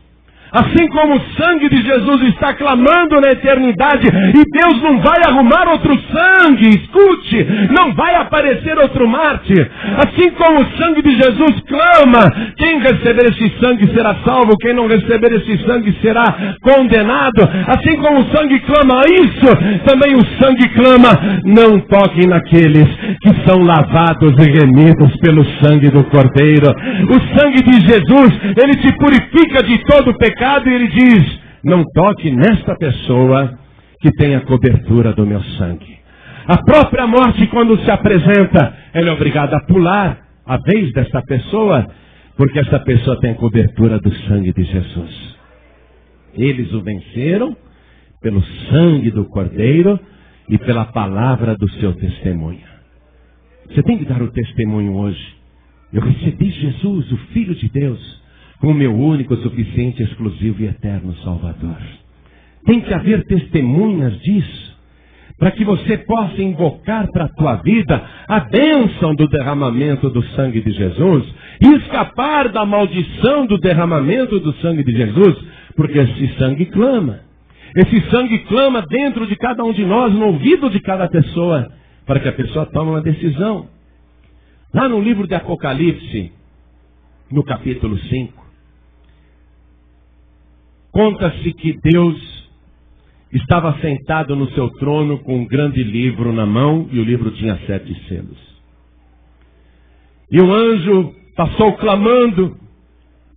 Assim como o sangue de Jesus está clamando na eternidade, e Deus não vai arrumar outro sangue, escute, não vai aparecer outro mártir. Assim como o sangue de Jesus clama, quem receber esse sangue será salvo, quem não receber esse sangue será condenado. Assim como o sangue clama isso, também o sangue clama, não toquem naqueles que são lavados e remidos pelo sangue do Cordeiro. O sangue de Jesus, ele te purifica de todo o pecado. E ele diz, não toque nesta pessoa que tem a cobertura do meu sangue. A própria morte, quando se apresenta, ela é obrigada a pular a vez desta pessoa, porque essa pessoa tem a cobertura do sangue de Jesus. Eles o venceram pelo sangue do Cordeiro e pela palavra do seu testemunho. Você tem que dar o testemunho hoje. Eu recebi Jesus, o Filho de Deus, como meu único, suficiente, exclusivo e eterno Salvador. Tem que haver testemunhas disso, para que você possa invocar para a tua vida a bênção do derramamento do sangue de Jesus e escapar da maldição do derramamento do sangue de Jesus, porque esse sangue clama. Esse sangue clama dentro de cada um de nós, no ouvido de cada pessoa, para que a pessoa tome uma decisão. Lá no livro de Apocalipse, no capítulo 5, conta-se que Deus estava sentado no seu trono com um grande livro na mão, e o livro tinha 7 selos. E um anjo passou clamando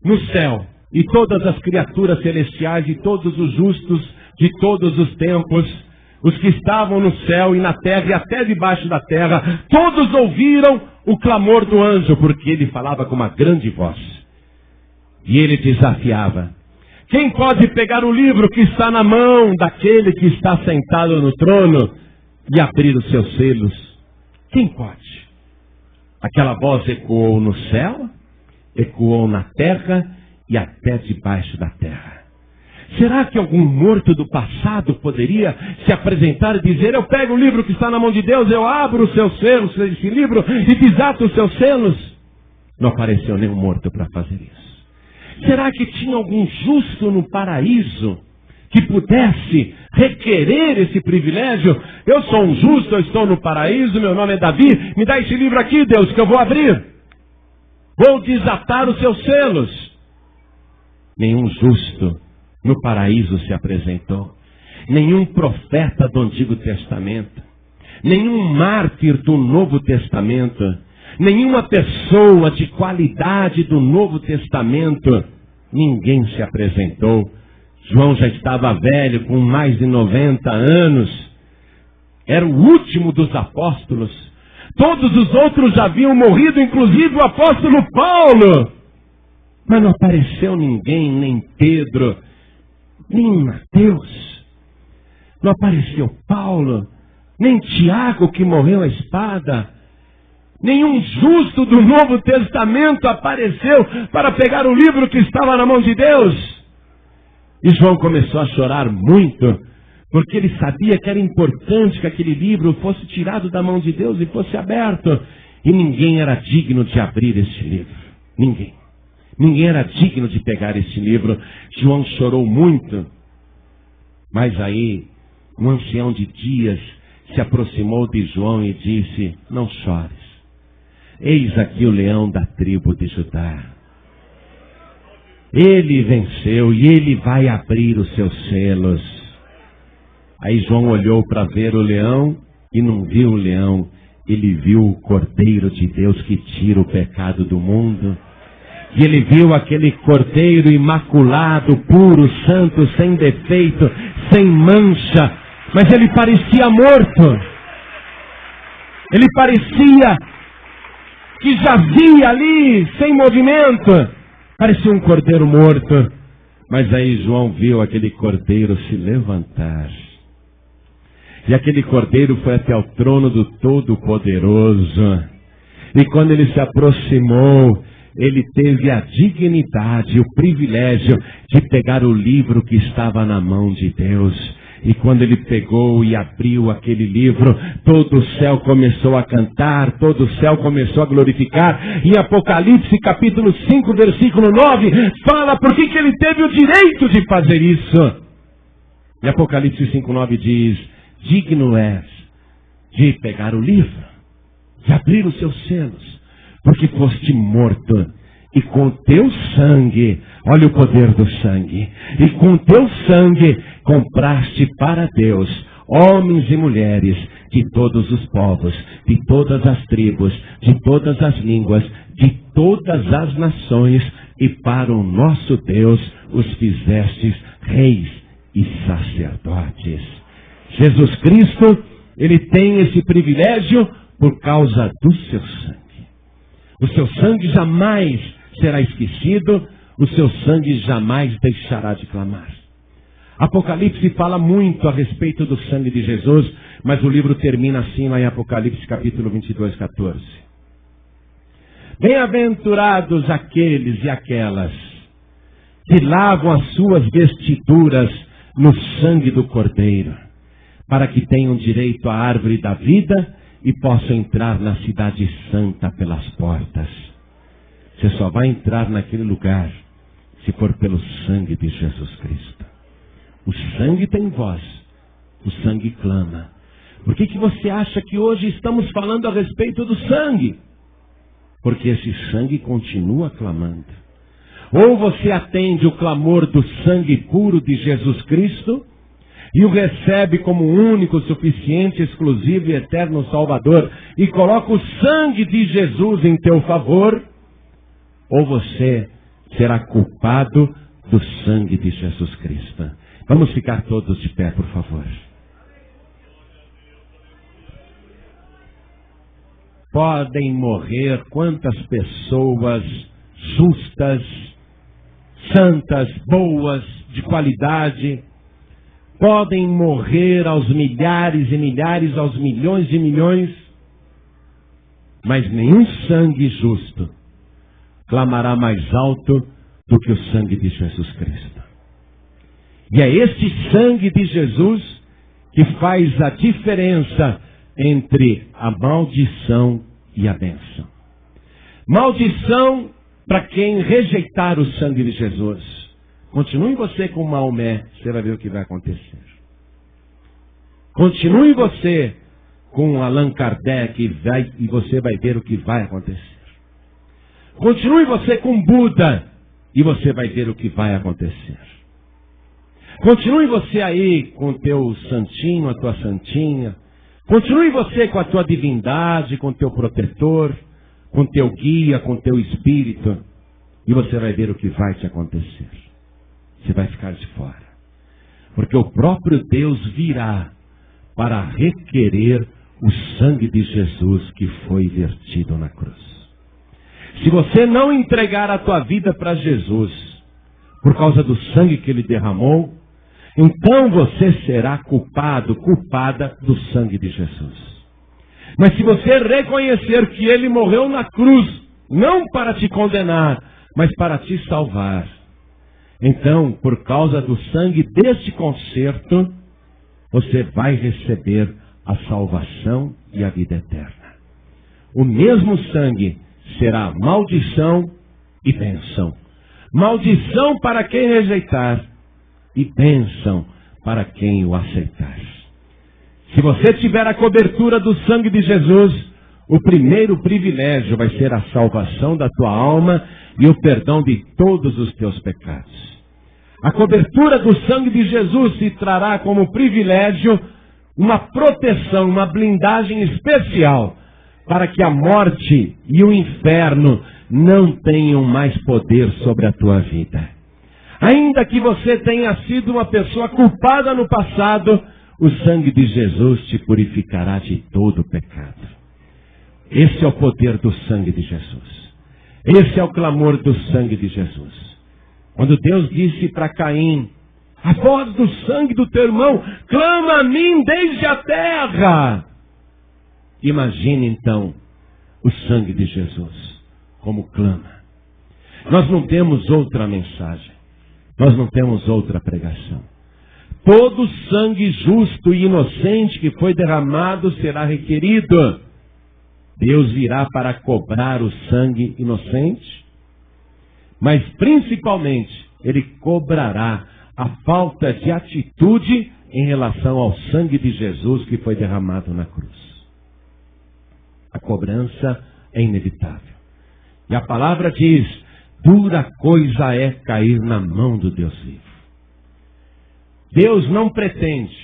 no céu, e todas as criaturas celestiais e todos os justos de todos os tempos, os que estavam no céu e na terra e até debaixo da terra, todos ouviram o clamor do anjo, porque ele falava com uma grande voz. E ele desafiava: quem pode pegar o livro que está na mão daquele que está sentado no trono e abrir os seus selos? Quem pode? Aquela voz ecoou no céu, ecoou na terra e até debaixo da terra. Será que algum morto do passado poderia se apresentar e dizer: eu pego o livro que está na mão de Deus, eu abro os seus selos, esse livro, e desato os seus selos? Não apareceu nenhum morto para fazer isso. Será que tinha algum justo no paraíso que pudesse requerer esse privilégio? Eu sou um justo, eu estou no paraíso, meu nome é Davi, me dá esse livro aqui, Deus, que eu vou abrir. Vou desatar os seus selos. Nenhum justo no paraíso se apresentou. Nenhum profeta do Antigo Testamento. Nenhum mártir do Novo Testamento. Nenhuma pessoa de qualidade do Novo Testamento, ninguém se apresentou. João já estava velho, com mais de 90 anos, Era o último dos apóstolos. Todos os outros haviam morrido, inclusive o apóstolo Paulo. Mas não apareceu ninguém, nem Pedro, nem Mateus. Não apareceu Paulo, nem Tiago, que morreu à espada. Nenhum justo do Novo Testamento apareceu para pegar o livro que estava na mão de Deus. E João começou a chorar muito, porque ele sabia que era importante que aquele livro fosse tirado da mão de Deus e fosse aberto. E ninguém era digno de abrir este livro. Ninguém. Ninguém era digno de pegar este livro. João chorou muito. Mas aí, um ancião de dias se aproximou de João e disse: não chores. Eis aqui o leão da tribo de Judá. Ele venceu e ele vai abrir os seus selos. Aí João olhou para ver o leão e não viu o leão. Ele viu o Cordeiro de Deus que tira o pecado do mundo. E ele viu aquele Cordeiro imaculado, puro, santo, sem defeito, sem mancha. Mas ele parecia morto. Ele parecia que jazia ali, sem movimento. Parecia um cordeiro morto. Mas aí João viu aquele cordeiro se levantar. E aquele cordeiro foi até o trono do Todo-Poderoso. E quando ele se aproximou, ele teve a dignidade, o privilégio de pegar o livro que estava na mão de Deus. E quando ele pegou e abriu aquele livro, todo o céu começou a cantar, todo o céu começou a glorificar. Em Apocalipse capítulo 5, versículo 9, fala por que ele teve o direito de fazer isso. E Apocalipse 5, 9 diz: digno és de pegar o livro, de abrir os seus selos, porque foste morto. E com teu sangue, olha o poder do sangue, e com teu sangue compraste para Deus homens e mulheres de todos os povos, de todas as tribos, de todas as línguas, de todas as nações, e para o nosso Deus os fizestes reis e sacerdotes. Jesus Cristo, ele tem esse privilégio por causa do seu sangue. O seu sangue jamais será esquecido, o seu sangue jamais deixará de clamar. Apocalipse fala muito a respeito do sangue de Jesus, mas o livro termina assim lá em Apocalipse capítulo 22, 14. Bem-aventurados aqueles e aquelas que lavam as suas vestiduras no sangue do Cordeiro, para que tenham direito à árvore da vida e possam entrar na cidade santa pelas portas. Você só vai entrar naquele lugar se for pelo sangue de Jesus Cristo. O sangue tem voz, o sangue clama. Por que você acha que hoje estamos falando a respeito do sangue? Porque esse sangue continua clamando. Ou você atende o clamor do sangue puro de Jesus Cristo e o recebe como único, suficiente, exclusivo e eterno Salvador, e coloca o sangue de Jesus em teu favor, ou você será culpado do sangue de Jesus Cristo. Vamos ficar todos de pé, por favor. Podem morrer quantas pessoas justas, santas, boas, de qualidade. Podem morrer aos milhares e milhares, aos milhões e milhões. Mas nenhum sangue justo clamará mais alto do que o sangue de Jesus Cristo. E é este sangue de Jesus que faz a diferença entre a maldição e a bênção. Maldição para quem rejeitar o sangue de Jesus. Continue você com Maomé, você vai ver o que vai acontecer. Continue você com Allan Kardec e você vai ver o que vai acontecer. Continue você com Buda e você vai ver o que vai acontecer. Continue você aí com o teu santinho, a tua santinha. Continue você com a tua divindade, com o teu protetor, com o teu guia, com o teu espírito. E você vai ver o que vai te acontecer. Você vai ficar de fora. Porque o próprio Deus virá para requerer o sangue de Jesus que foi vertido na cruz. Se você não entregar a tua vida para Jesus, por causa do sangue que Ele derramou, então você será culpado, culpada do sangue de Jesus. Mas se você reconhecer que Ele morreu na cruz, não para te condenar, mas para te salvar, então, por causa do sangue deste concerto, você vai receber a salvação e a vida eterna. O mesmo sangue será maldição e bênção. Maldição para quem rejeitar e bênção para quem o aceitar. Se você tiver a cobertura do sangue de Jesus, o primeiro privilégio vai ser a salvação da tua alma e o perdão de todos os teus pecados. A cobertura do sangue de Jesus se trará como privilégio uma proteção, uma blindagem especial para que a morte e o inferno não tenham mais poder sobre a tua vida. Ainda que você tenha sido uma pessoa culpada no passado, o sangue de Jesus te purificará de todo o pecado. Esse é o poder do sangue de Jesus. Esse é o clamor do sangue de Jesus. Quando Deus disse para Caim, a voz do sangue do teu irmão clama a mim desde a terra. Imagine então o sangue de Jesus como clama. Nós não temos outra mensagem. Nós não temos outra pregação. Todo sangue justo e inocente que foi derramado será requerido. Deus virá para cobrar o sangue inocente, mas principalmente Ele cobrará a falta de atitude em relação ao sangue de Jesus que foi derramado na cruz. A cobrança é inevitável. E a palavra diz, dura coisa é cair na mão do Deus vivo. Deus não pretende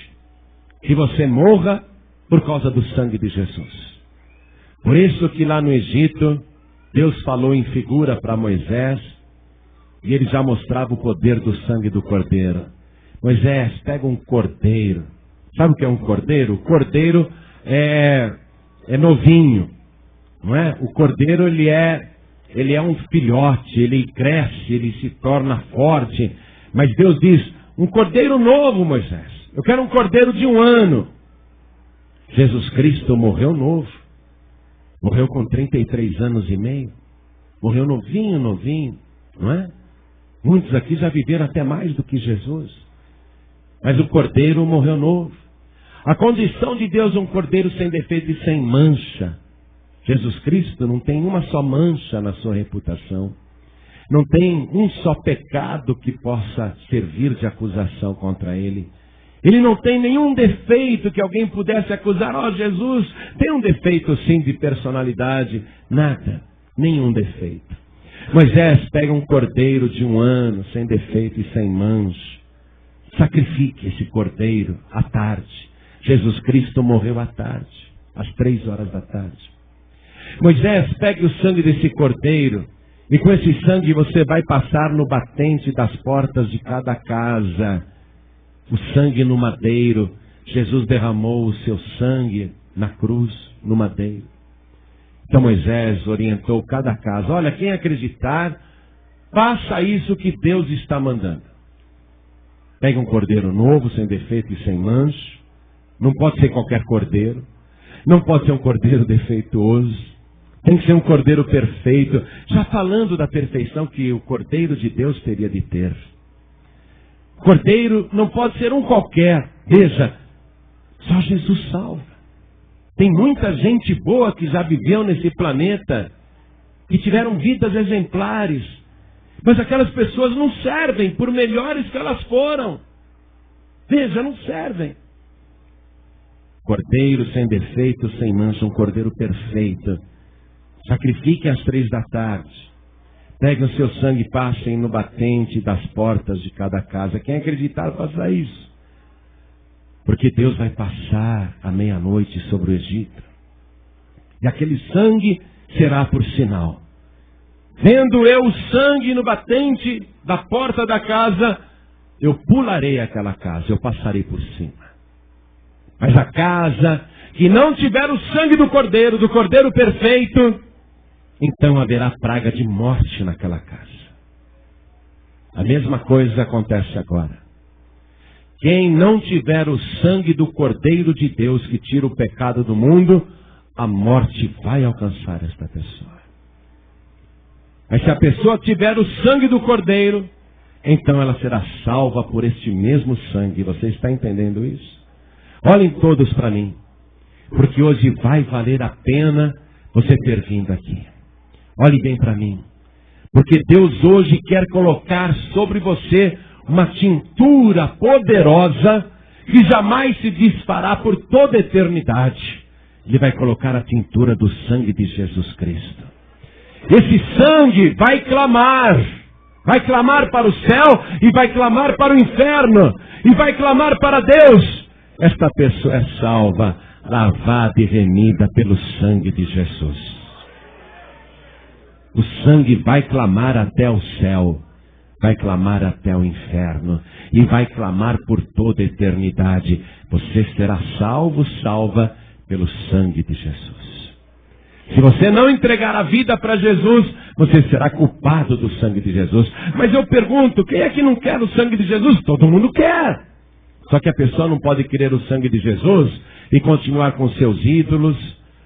que você morra por causa do sangue de Jesus. Por isso que lá no Egito, Deus falou em figura para Moisés, e ele já mostrava o poder do sangue do cordeiro. Moisés, pega um cordeiro. Sabe o que é um cordeiro? O cordeiro é novinho, não é? O cordeiro, ele é um filhote, ele cresce, ele se torna forte. Mas Deus diz, um cordeiro novo, Moisés. Eu quero um cordeiro de 1 ano. Jesus Cristo morreu novo. Morreu com 33 anos e meio. Morreu novinho, não é? Muitos aqui já viveram até mais do que Jesus. Mas o cordeiro morreu novo. A condição de Deus é um cordeiro sem defeito e sem mancha. Jesus Cristo não tem uma só mancha na sua reputação. Não tem um só pecado que possa servir de acusação contra Ele. Ele não tem nenhum defeito que alguém pudesse acusar. Jesus tem um defeito sim de personalidade. Nada, nenhum defeito. Moisés pega um cordeiro de 1 ano, sem defeito e sem mancha. Sacrifique esse cordeiro à tarde. Jesus Cristo morreu à tarde, às 3 horas da tarde. Moisés, pegue o sangue desse cordeiro, e com esse sangue você vai passar no batente das portas de cada casa. O sangue no madeiro. Jesus derramou o seu sangue na cruz, no madeiro. Então Moisés orientou cada casa. Olha, quem acreditar, faça isso que Deus está mandando. Pega um cordeiro novo, sem defeito e sem mancha. Não pode ser qualquer cordeiro. Não pode ser um cordeiro defeituoso. Tem que ser um cordeiro perfeito. Já falando da perfeição que o cordeiro de Deus teria de ter. Cordeiro não pode ser um qualquer. Veja, só Jesus salva. Tem muita gente boa que já viveu nesse planeta, que tiveram vidas exemplares, mas aquelas pessoas não servem, por melhores que elas foram. Veja, não servem. Cordeiro sem defeito, sem mancha, um cordeiro perfeito. Sacrifiquem às 3 da tarde. Peguem o seu sangue e passem no batente das portas de cada casa. Quem acreditar, faça isso. Porque Deus vai passar à meia-noite sobre o Egito. E aquele sangue será por sinal. Vendo eu o sangue no batente da porta da casa, eu pularei aquela casa, eu passarei por cima. Mas a casa que não tiver o sangue do Cordeiro perfeito, então haverá praga de morte naquela casa. A mesma coisa acontece agora. Quem não tiver o sangue do Cordeiro de Deus que tira o pecado do mundo, a morte vai alcançar esta pessoa. Mas se a pessoa tiver o sangue do Cordeiro, então ela será salva por este mesmo sangue. Você está entendendo isso? Olhem todos para mim, porque hoje vai valer a pena você ter vindo aqui. Olhe bem para mim, porque Deus hoje quer colocar sobre você uma tintura poderosa que jamais se desfará por toda a eternidade. Ele vai colocar a tintura do sangue de Jesus Cristo. Esse sangue vai clamar para o céu e vai clamar para o inferno e vai clamar para Deus. Esta pessoa é salva, lavada e remida pelo sangue de Jesus. O sangue vai clamar até o céu, vai clamar até o inferno e vai clamar por toda a eternidade. Você será salvo, salva pelo sangue de Jesus. Se você não entregar a vida para Jesus, você será culpado do sangue de Jesus. Mas eu pergunto, quem é que não quer o sangue de Jesus? Todo mundo quer. Só que a pessoa não pode querer o sangue de Jesus e continuar com seus ídolos,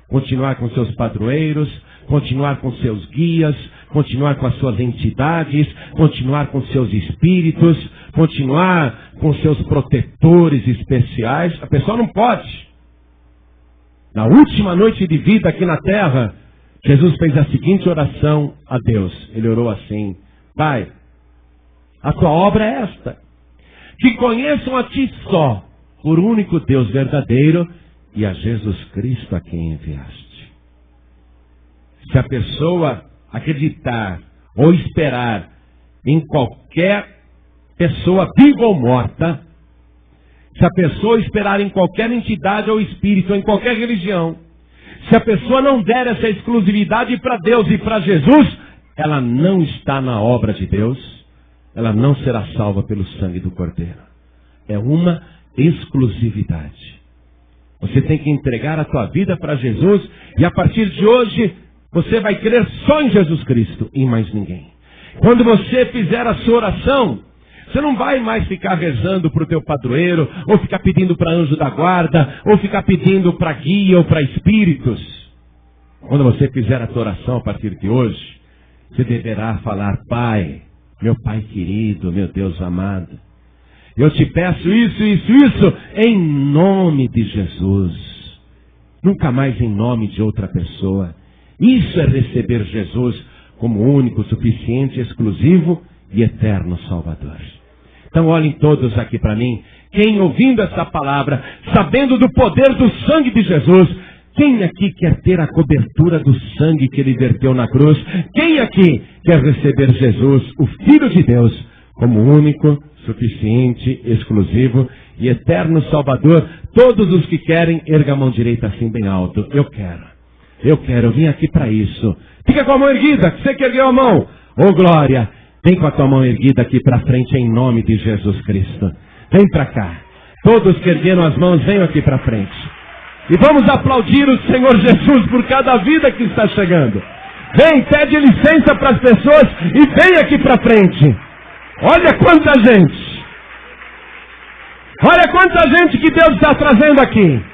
continuar com seus padroeiros, continuar com seus guias, continuar com as suas entidades, continuar com seus espíritos, continuar com seus protetores especiais. A pessoa não pode. Na última noite de vida aqui na terra, Jesus fez a seguinte oração a Deus. Ele orou assim: Pai, a tua obra é esta, que conheçam a ti só, por único Deus verdadeiro, e a Jesus Cristo a quem enviaste. Se a pessoa acreditar ou esperar em qualquer pessoa viva ou morta, se a pessoa esperar em qualquer entidade ou espírito, ou em qualquer religião, se a pessoa não der essa exclusividade para Deus e para Jesus, ela não está na obra de Deus, ela não será salva pelo sangue do Cordeiro. É uma exclusividade. Você tem que entregar a tua vida para Jesus e a partir de hoje você vai crer só em Jesus Cristo e em mais ninguém. Quando você fizer a sua oração, você não vai mais ficar rezando para o teu padroeiro, ou ficar pedindo para anjo da guarda, ou ficar pedindo para guia ou para espíritos. Quando você fizer a tua oração a partir de hoje, você deverá falar: Pai, meu Pai querido, meu Deus amado, eu te peço isso, em nome de Jesus. Nunca mais em nome de outra pessoa. Isso é receber Jesus como único, suficiente, exclusivo e eterno Salvador. Então olhem todos aqui para mim. Quem ouvindo essa palavra, sabendo do poder do sangue de Jesus, quem aqui quer ter a cobertura do sangue que ele verteu na cruz? Quem aqui quer receber Jesus, o Filho de Deus, como único, suficiente, exclusivo e eterno Salvador? Todos os que querem, erga a mão direita assim bem alto. Eu vim aqui para isso. Fica com a mão erguida, você que ergueu a mão. Ô glória, vem com a tua mão erguida aqui para frente em nome de Jesus Cristo. Vem para cá. Todos que ergueram as mãos, venham aqui para frente. E vamos aplaudir o Senhor Jesus por cada vida que está chegando. Vem, pede licença para as pessoas e vem aqui para frente. Olha quanta gente. Olha quanta gente que Deus está trazendo aqui.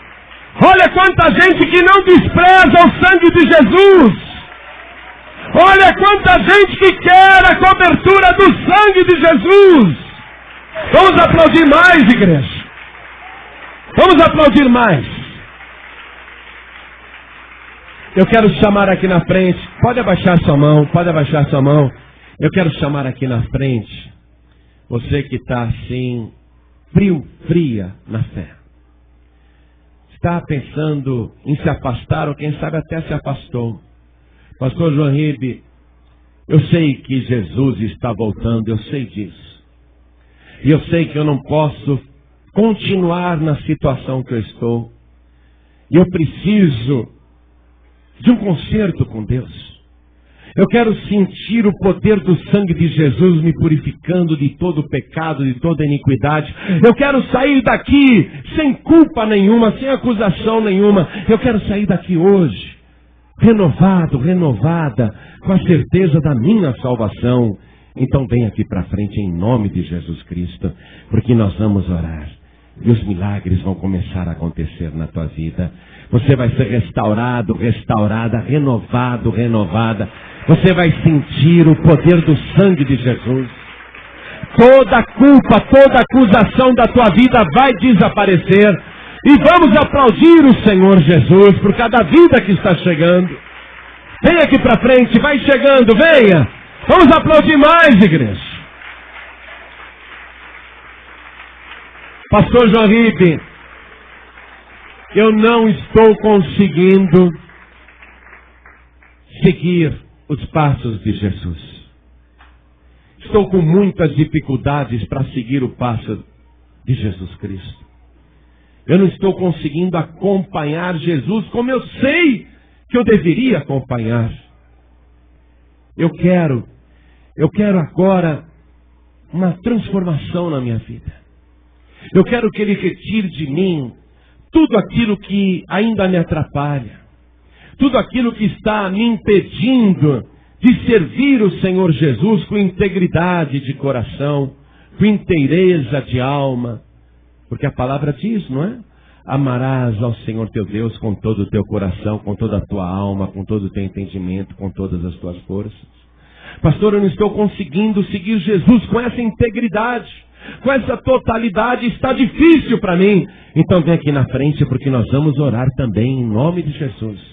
Olha quanta gente que não despreza o sangue de Jesus. Olha quanta gente que quer a cobertura do sangue de Jesus. Vamos aplaudir mais, igreja. Vamos aplaudir mais. Eu quero chamar aqui na frente. Pode abaixar sua mão, pode abaixar sua mão. Eu quero chamar aqui na frente você que está assim, fria na fé. Está pensando em se afastar, ou quem sabe até se afastou. Pastor João Ribe, eu sei que Jesus está voltando, eu sei disso. E eu sei que eu não posso continuar na situação que eu estou. E eu preciso de um conserto com Deus. Eu quero sentir o poder do sangue de Jesus me purificando de todo pecado, de toda iniquidade. Eu quero sair daqui sem culpa nenhuma, sem acusação nenhuma. Eu quero sair daqui hoje, renovado, renovada, com a certeza da minha salvação. Então vem aqui para frente em nome de Jesus Cristo, porque nós vamos orar. E os milagres vão começar a acontecer na tua vida. Você vai ser restaurado, restaurada, renovado, renovada. Você vai sentir o poder do sangue de Jesus. Toda culpa, toda acusação da tua vida vai desaparecer. E vamos aplaudir o Senhor Jesus por cada vida que está chegando. Venha aqui para frente, vai chegando, venha. Vamos aplaudir mais, igreja. Pastor João Ribe, eu não estou conseguindo seguir os passos de Jesus. Estou com muitas dificuldades para seguir o passo de Jesus Cristo. Eu não estou conseguindo acompanhar Jesus como eu sei que eu deveria acompanhar. Eu quero agora uma transformação na minha vida. Eu quero que Ele retire de mim tudo aquilo que ainda me atrapalha. Tudo aquilo que está me impedindo de servir o Senhor Jesus com integridade de coração, com inteireza de alma. Porque a palavra diz, não é? Amarás ao Senhor teu Deus com todo o teu coração, com toda a tua alma, com todo o teu entendimento, com todas as tuas forças. Pastor, eu não estou conseguindo seguir Jesus com essa integridade, com essa totalidade, está difícil para mim. Então vem aqui na frente, porque nós vamos orar também em nome de Jesus.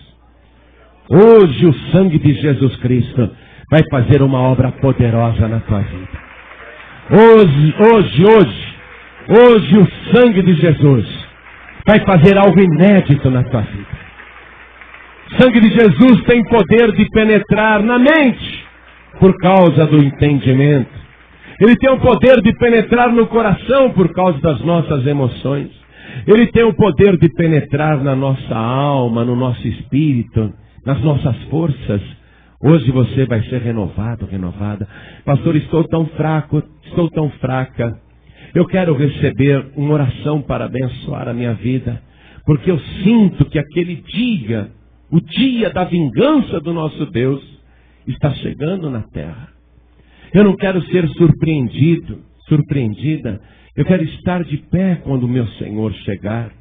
Hoje o sangue de Jesus Cristo vai fazer uma obra poderosa na tua vida. Hoje o sangue de Jesus vai fazer algo inédito na tua vida. O sangue de Jesus tem poder de penetrar na mente por causa do entendimento. Ele tem o poder de penetrar no coração por causa das nossas emoções. Ele tem o poder de penetrar na nossa alma, no nosso espírito, nas nossas forças. Hoje você vai ser renovado, renovada. Pastor, estou tão fraco, estou tão fraca. Eu quero receber uma oração para abençoar a minha vida, porque eu sinto que aquele dia, o dia da vingança do nosso Deus, está chegando na terra. Eu não quero ser surpreendida. Eu quero estar de pé quando o meu Senhor chegar.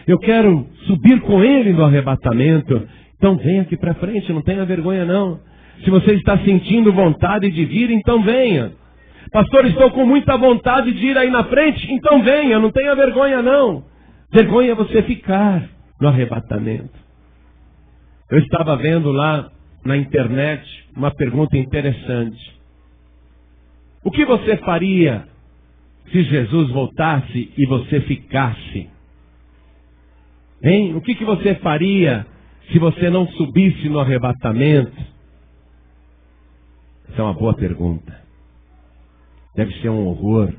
Eu quero subir com Ele no arrebatamento. Então venha aqui para frente, não tenha vergonha não. Se você está sentindo vontade de vir, então venha. Pastor, estou com muita vontade de ir aí na frente, então venha, não tenha vergonha não. Vergonha é você ficar no arrebatamento. Eu estava vendo lá na internet uma pergunta interessante. O que você faria se Jesus voltasse e você ficasse? Hein? O que você faria se você não subisse no arrebatamento? Essa é uma boa pergunta. Deve ser um horror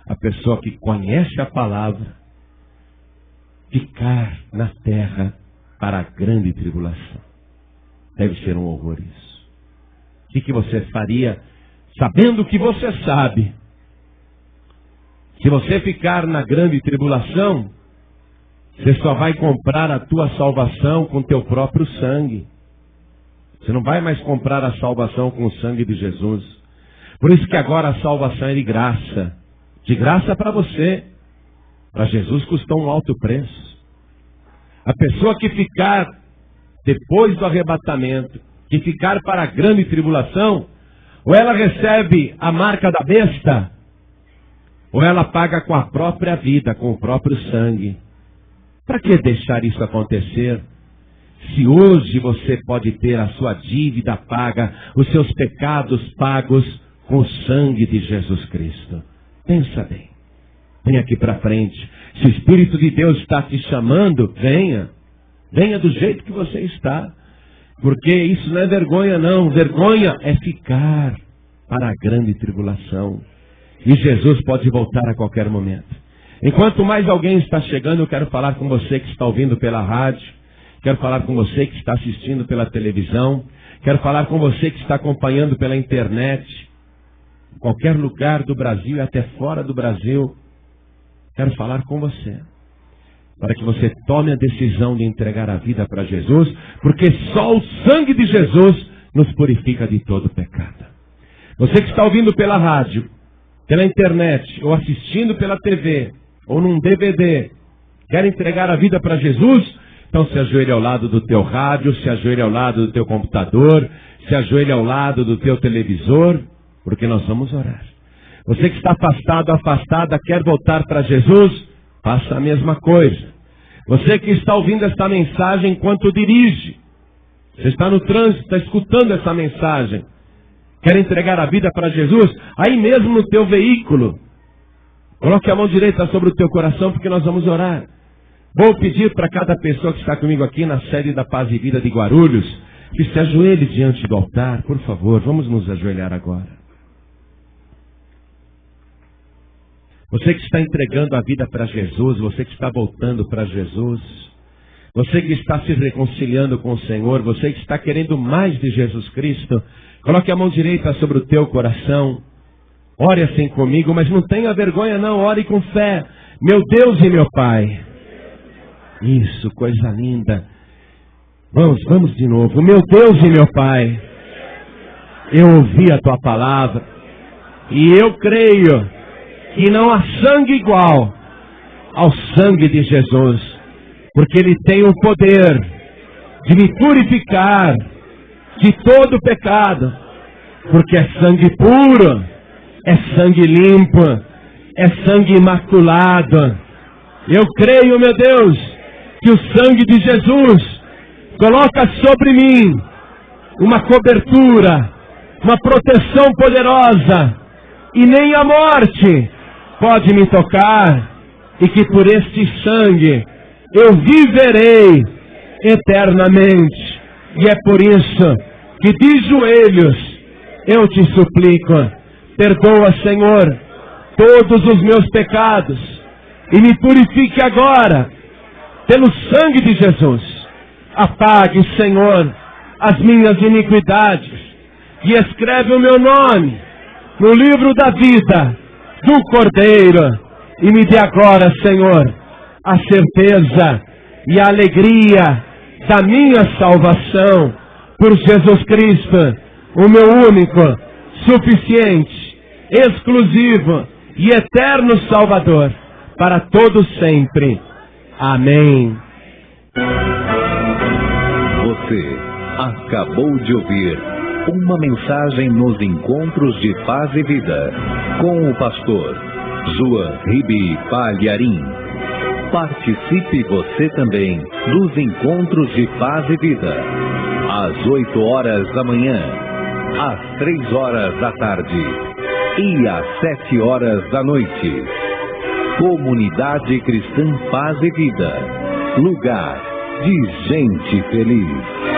a pessoa que conhece a palavra ficar na terra para a grande tribulação. Deve ser um horror isso. O que você faria sabendo que você sabe? Se você ficar na grande tribulação, você só vai comprar a tua salvação com teu próprio sangue. Você não vai mais comprar a salvação com o sangue de Jesus. Por isso que agora a salvação é de graça. De graça para você. Para Jesus custou um alto preço. A pessoa que ficar depois do arrebatamento, que ficar para a grande tribulação, ou ela recebe a marca da besta, ou ela paga com a própria vida, com o próprio sangue. Para que deixar isso acontecer? Se hoje você pode ter a sua dívida paga, os seus pecados pagos com o sangue de Jesus Cristo. Pensa bem. Vem aqui para frente. Se o Espírito de Deus está te chamando, venha. Venha do jeito que você está. Porque isso não é vergonha não. Vergonha é ficar para a grande tribulação. E Jesus pode voltar a qualquer momento. Enquanto mais alguém está chegando, eu quero falar com você que está ouvindo pela rádio. Quero falar com você que está assistindo pela televisão. Quero falar com você que está acompanhando pela internet, em qualquer lugar do Brasil e até fora do Brasil. Quero falar com você, para que você tome a decisão de entregar a vida para Jesus, porque só o sangue de Jesus nos purifica de todo pecado. Você que está ouvindo pela rádio, pela internet, ou assistindo pela TV, ou num DVD, quer entregar a vida para Jesus? Então se ajoelhe ao lado do teu rádio, se ajoelhe ao lado do teu computador, se ajoelhe ao lado do teu televisor, porque nós vamos orar. Você que está afastado, afastada, quer voltar para Jesus? Faça a mesma coisa. Você que está ouvindo esta mensagem enquanto dirige, você está no trânsito, está escutando essa mensagem, quer entregar a vida para Jesus? Aí mesmo no teu veículo, coloque a mão direita sobre o teu coração, porque nós vamos orar. Vou pedir para cada pessoa que está comigo aqui na sede da Paz e Vida de Guarulhos, que se ajoelhe diante do altar, por favor. Vamos nos ajoelhar agora. Você que está entregando a vida para Jesus, você que está voltando para Jesus, você que está se reconciliando com o Senhor, você que está querendo mais de Jesus Cristo, coloque a mão direita sobre o teu coração. Ore assim comigo, mas não tenha vergonha não, ore com fé. Meu Deus e meu Pai. Isso, coisa linda. Vamos de novo. Meu Deus e meu Pai, eu ouvi a tua palavra e eu creio que não há sangue igual ao sangue de Jesus, porque Ele tem o poder de me purificar de todo pecado, porque é sangue puro, é sangue limpo, é sangue imaculado. Eu creio, meu Deus, que o sangue de Jesus coloca sobre mim uma cobertura, uma proteção poderosa, e nem a morte pode me tocar, e que por este sangue eu viverei eternamente. E é por isso que de joelhos eu te suplico, perdoa, Senhor, todos os meus pecados, e me purifique agora, pelo sangue de Jesus. Apague, Senhor, as minhas iniquidades, e escreve o meu nome no livro da vida do Cordeiro, e me dê agora, Senhor, a certeza e a alegria da minha salvação por Jesus Cristo, o meu único, suficiente, exclusivo e eterno Salvador, para todos sempre. Amém. Você acabou de ouvir uma mensagem nos Encontros de Paz e Vida, com o pastor João Ribe Palharim. Participe você também dos Encontros de Paz e Vida, às 8 horas da manhã, às 3 horas da tarde e às 7 horas da noite. Comunidade Cristã Paz e Vida, lugar de gente feliz.